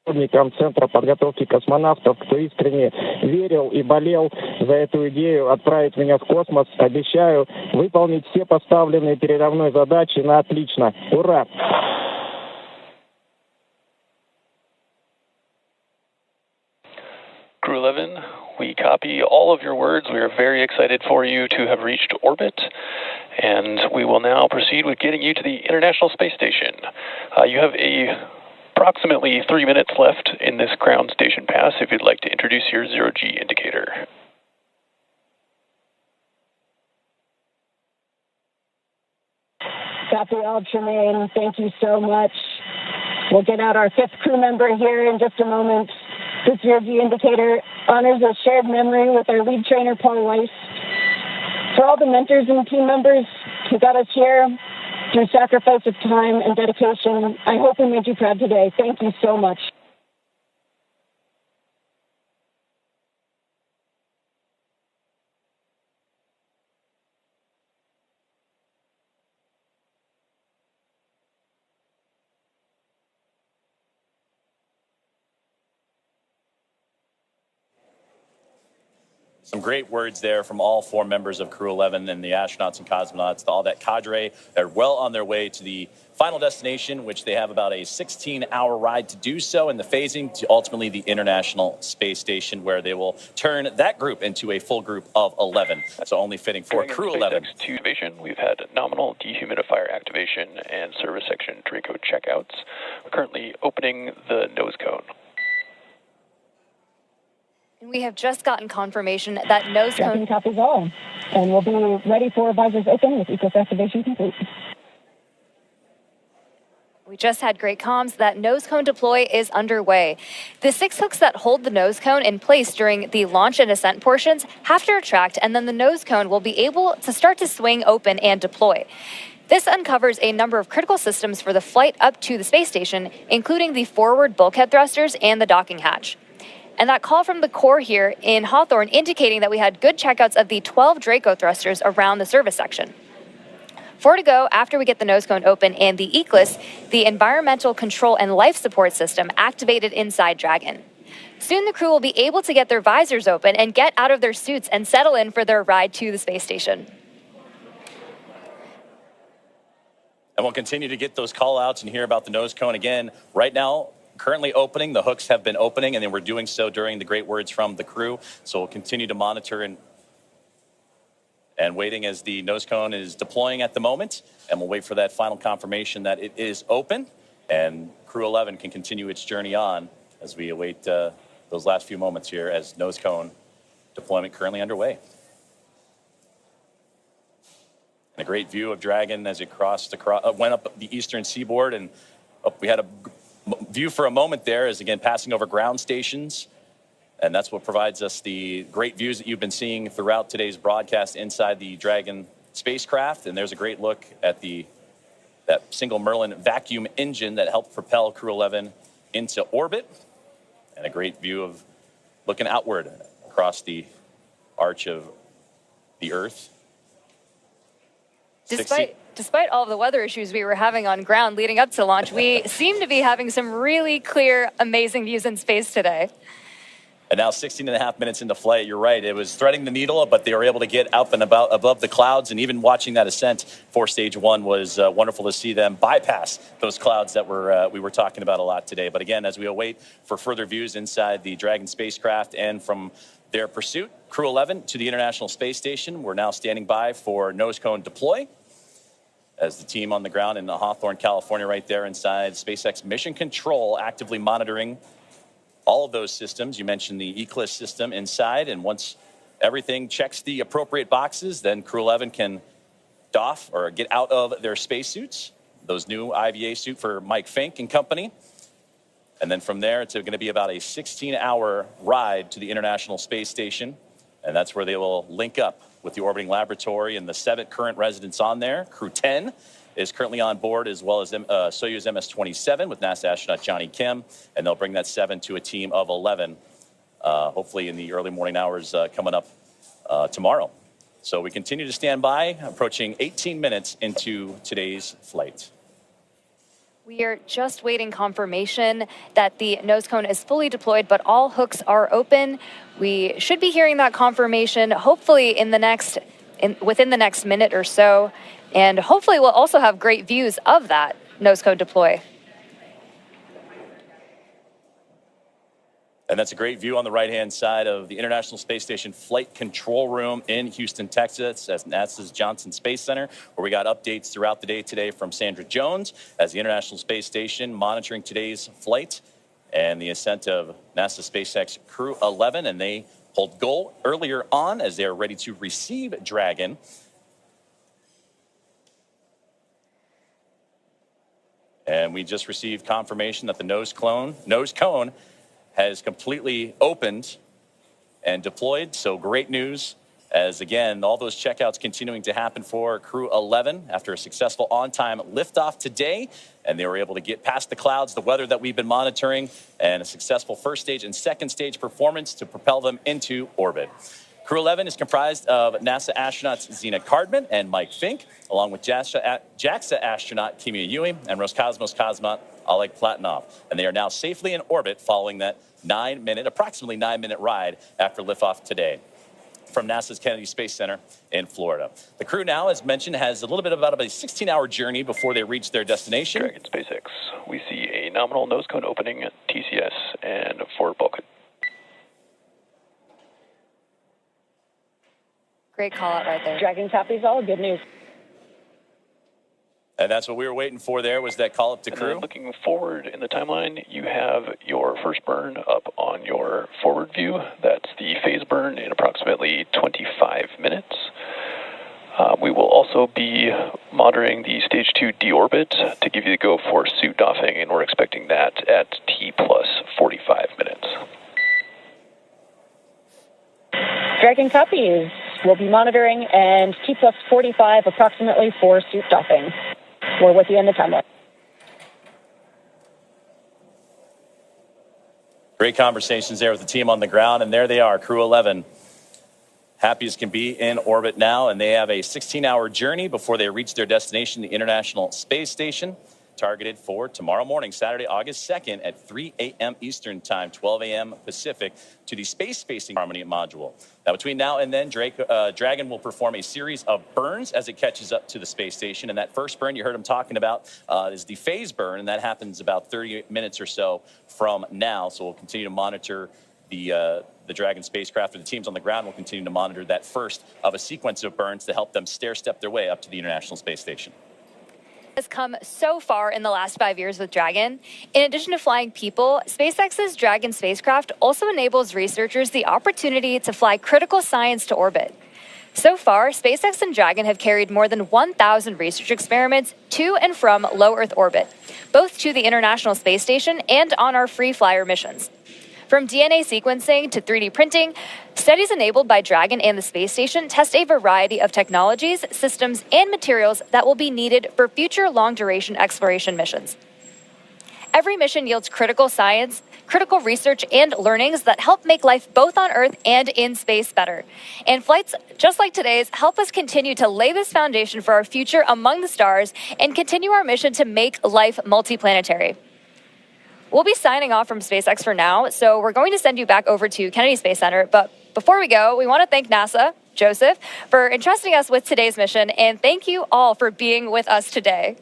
сотрудникам Центра подготовки космонавтов, кто искренне верил и болел за эту идею отправить меня в космос. Обещаю выполнить все поставленные передо мной задачи на отлично. Ура! Crew-11, we copy all of your words. We are very excited for you to have reached orbit, and we will now proceed with getting you to the International Space Station. You have approximately 3 minutes left in this ground station pass if you'd like to introduce your zero-G indicator. Copy all, Tremaine. Thank you so much. We'll get out our 5th crew member here in just a moment. This zero-G indicator honors a shared memory with our lead trainer, Paul Weiss. For all the mentors and team members who got us here through sacrifice of time and dedication, I hope we made you proud today. Thank you so much. Some great words there from all 4 members of Crew-11 and the astronauts and cosmonauts, all that cadre. They're well on their way to the final destination, which they have about a 16-hour ride to do so, and the phasing to ultimately the International Space Station, where they will turn that group into a full group of 11. So only fitting for Crew-11. SpaceX activation, we've had nominal dehumidifier activation and service section Draco checkouts. We're currently opening the nose cone. We have just gotten confirmation that nose cone copies all, and we'll be ready for visors open with ECOS activation complete. We just had great comms that nose cone deploy is underway. The 6 hooks that hold the nose cone in place during the launch and ascent portions have to retract, and then the nose cone will be able to start to swing open and deploy. This uncovers a number of critical systems for the flight up to the space station, including the forward bulkhead thrusters and the docking hatch. And that call from the core here in Hawthorne indicating that we had good checkouts of the 12 Draco thrusters around the service section. 4 to go after we get the nose cone open and the ECLIS, the Environmental Control and Life Support System, activated inside Dragon. Soon the crew will be able to get their visors open and get out of their suits and settle in for their ride to the space station. And we'll continue to get those call outs and hear about the nose cone again. Right now, currently opening. The hooks have been opening, and then we're doing so during the great words from the crew. So we'll continue to monitor and waiting as the nose cone is deploying at the moment. And we'll wait for that final confirmation that it is open. And Crew-11 can continue its journey on as we await those last few moments here as nose cone deployment currently underway. And a great view of Dragon as it went up the eastern seaboard, and we had a view for a moment there is again passing over ground stations, and that's what provides us the great views that you've been seeing throughout today's broadcast inside the Dragon spacecraft. And there's a great look at that single Merlin vacuum engine that helped propel Crew-11 into orbit, and a great view of looking outward across the arch of the Earth. Despite all of the weather issues we were having on ground leading up to launch, we seem to be having some really clear, amazing views in space today. And now 16.5 minutes into flight, you're right. It was threading the needle, but they were able to get up and about above the clouds. And even watching that ascent for stage 1 was wonderful to see them bypass those clouds that we were talking about a lot today. But again, as we await for further views inside the Dragon spacecraft and from their pursuit, Crew-11 to the International Space Station, we're now standing by for nose cone deploy, as the team on the ground in Hawthorne, California, right there inside SpaceX Mission Control, actively monitoring all of those systems. You mentioned the Eclipse system inside, and once everything checks the appropriate boxes, then Crew-11 can doff or get out of their spacesuits, those new IVA suit for Mike Fink and company. And then from there, it's going to be about a 16-hour ride to the International Space Station, and that's where they will link up with the orbiting laboratory and the 7 current residents on there. Crew 10 is currently on board, as well as Soyuz MS-27 with NASA astronaut Johnny Kim, and they'll bring that 7 to a team of 11, hopefully in the early morning hours coming up tomorrow. So we continue to stand by, approaching 18 minutes into today's flight. We are just waiting confirmation that the nose cone is fully deployed, but all hooks are open. We should be hearing that confirmation hopefully within the next minute or so. And hopefully we'll also have great views of that nose cone deploy. And that's a great view on the right-hand side of the International Space Station Flight Control Room in Houston, Texas, at NASA's Johnson Space Center, where we got updates throughout the day today from Sandra Jones as the International Space Station monitoring today's flight and the ascent of NASA SpaceX Crew-11. And they pulled go earlier on as they are ready to receive Dragon. And we just received confirmation that the nose cone has completely opened and deployed. So great news, as again, all those checkouts continuing to happen for Crew-11 after a successful on-time liftoff today. And they were able to get past the clouds, the weather that we've been monitoring, and a successful first stage and second stage performance to propel them into orbit. Crew-11 is comprised of NASA astronauts Zena Cardman and Mike Fink, along with JAXA astronaut Kimia Ewing and Roscosmos cosmonaut Oleg Platonov. And they are now safely in orbit following that approximately 9-minute ride after liftoff today from NASA's Kennedy Space Center in Florida. The crew now, as mentioned, has a little bit about a 16-hour journey before they reach their destination. Dragon SpaceX, we see a nominal nose cone opening at TCS and forward bulkhead. Great call out right there. Dragon copies all. Good news. And that's what we were waiting for there, was that call up to crew. Looking forward in the timeline, you have your first burn up on your forward view. That's the phase burn in approximately 25 minutes. We will also be monitoring the stage 2 deorbit to give you the go for suit doffing, and we're expecting that at T plus 45 minutes. Dragon copies. We'll be monitoring, and T plus 45 approximately for suit doffing. We're with you in the timeline. Great conversations there with the team on the ground, and there they are, Crew-11. Happy as can be in orbit now, and they have a 16-hour journey before they reach their destination, the International Space Station, targeted for tomorrow morning, Saturday, August 2nd at 3 a.m. Eastern Time, 12 a.m. Pacific, to the space-facing Harmony module. Now, between now and then, Dragon will perform a series of burns as it catches up to the space station. And that first burn you heard him talking about is the phase burn, and that happens about 30 minutes or so from now. So we'll continue to monitor the Dragon spacecraft, or the teams on the ground will continue to monitor that first of a sequence of burns to help them stair-step their way up to the International Space Station. Has come so far in the last 5 years with Dragon. In addition to flying people, SpaceX's Dragon spacecraft also enables researchers the opportunity to fly critical science to orbit. So far, SpaceX and Dragon have carried more than 1,000 research experiments to and from low Earth orbit, both to the International Space Station and on our free flyer missions. From DNA sequencing to 3D printing, studies enabled by Dragon and the space station test a variety of technologies, systems, and materials that will be needed for future long-duration exploration missions. Every mission yields critical science, critical research, and learnings that help make life both on Earth and in space better. And flights just like today's help us continue to lay this foundation for our future among the stars and continue our mission to make life multiplanetary. We'll be signing off from SpaceX for now, so we're going to send you back over to Kennedy Space Center. But before we go, we want to thank NASA, Joseph, for entrusting us with today's mission, and thank you all for being with us today.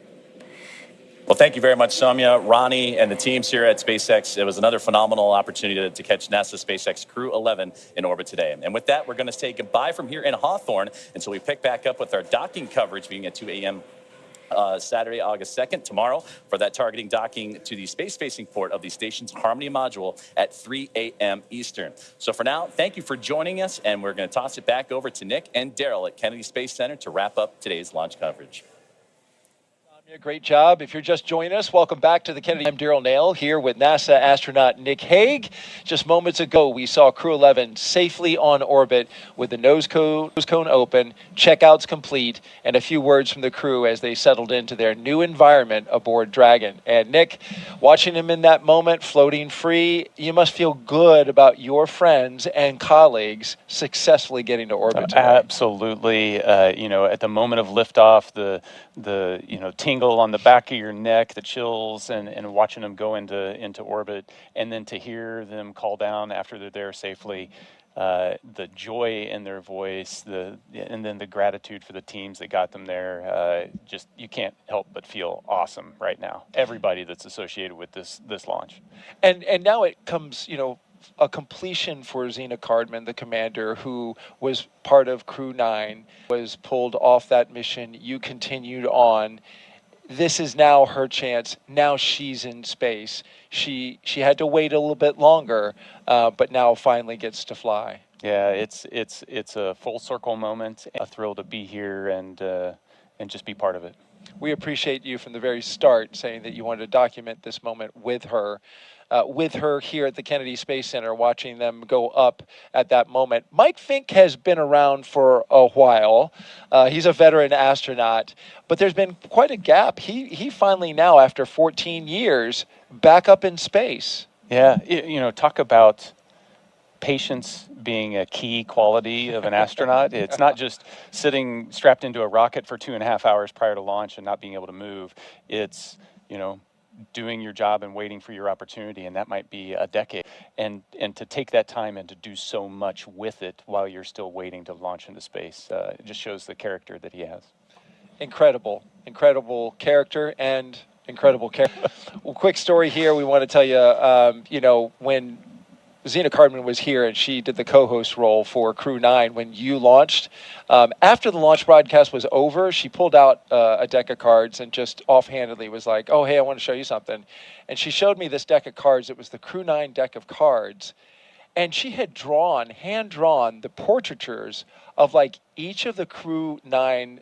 Well, thank you very much, Soumya, Ronnie, and the teams here at SpaceX. It was another phenomenal opportunity to catch NASA SpaceX Crew-11 in orbit today. And with that, we're going to say goodbye from here in Hawthorne until we pick back up with our docking coverage beginning at 2 a.m. Saturday, August 2nd, tomorrow, for that targeting docking to the space-facing port of the station's Harmony module at 3 a.m. Eastern. So for now, thank you for joining us, and we're going to toss it back over to Nick and Daryl at Kennedy Space Center to wrap up today's launch coverage. Great job. If you're just joining us, welcome back to the Kennedy. I'm Daryl Nail here with NASA astronaut Nick Hague. Just moments ago, we saw Crew-11 safely on orbit with the nose cone open, checkouts complete, and a few words from the crew as they settled into their new environment aboard Dragon. And Nick, watching him in that moment, floating free, you must feel good about your friends and colleagues successfully getting to orbit today. Absolutely. At the moment of liftoff, the tingle on the back of your neck, the chills, and watching them go into orbit, and then to hear them call down after they're there safely, the joy in their voice, and then the gratitude for the teams that got them there. Just you can't help but feel awesome right now. Everybody that's associated with this launch, and now it comes, a completion for Zena Cardman, the commander, who was part of Crew-9, was pulled off that mission. You continued on. This is now her chance. Now she's in space. She had to wait a little bit longer, but now finally gets to fly. Yeah, it's a full circle moment. A thrill to be here and just be part of it. We appreciate you from the very start saying that you wanted to document this moment with her here at the Kennedy Space Center, watching them go up at that moment. Mike Fink has been around for a while. He's a veteran astronaut, but there's been quite a gap. He finally now, after 14 years, back up in space. Yeah, talk about patience being a key quality of an astronaut. It's not just sitting strapped into a rocket for 2.5 hours prior to launch and not being able to move. It's, doing your job and waiting for your opportunity, and that might be a decade. And to take that time and to do so much with it while you're still waiting to launch into space, it just shows the character that he has. Incredible character and incredible character. Well, quick story here. We want to tell you, when Zena Cardman was here and she did the co-host role for Crew-9 when you launched. After the launch broadcast was over, she pulled out a deck of cards and just offhandedly was like, oh, hey, I want to show you something. And she showed me this deck of cards. It was the Crew-9 deck of cards. And she had hand-drawn the portraitures of each of the Crew-9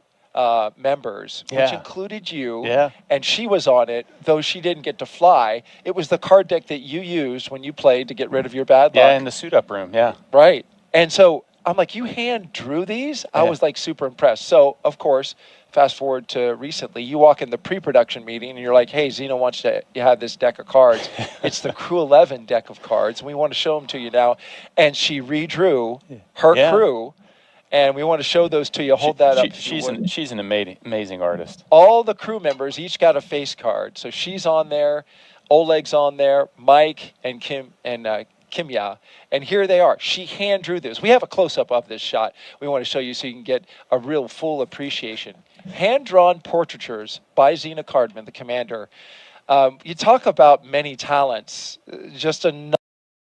members, which included you, and she was on it, though she didn't get to fly. It was the card deck that you used when you played to get rid of your bad luck. Yeah, in the suit-up room, Right. And so I'm like, you hand drew these? I was super impressed. So, of course, fast forward to recently, you walk in the pre-production meeting and you're like, hey, Zena wants to have this deck of cards. It's the Crew-11 deck of cards, and we want to show them to you now. And she redrew her crew. And we want to show those to you. Hold that up. She's an amazing artist. All the crew members each got a face card. So she's on there, Oleg's on there, Mike and Kim and Kimya. And here they are. She hand drew this. We have a close-up of this shot. We want to show you so you can get a real full appreciation. Hand-drawn portraitures by Zena Cardman, the commander. You talk about many talents. Just another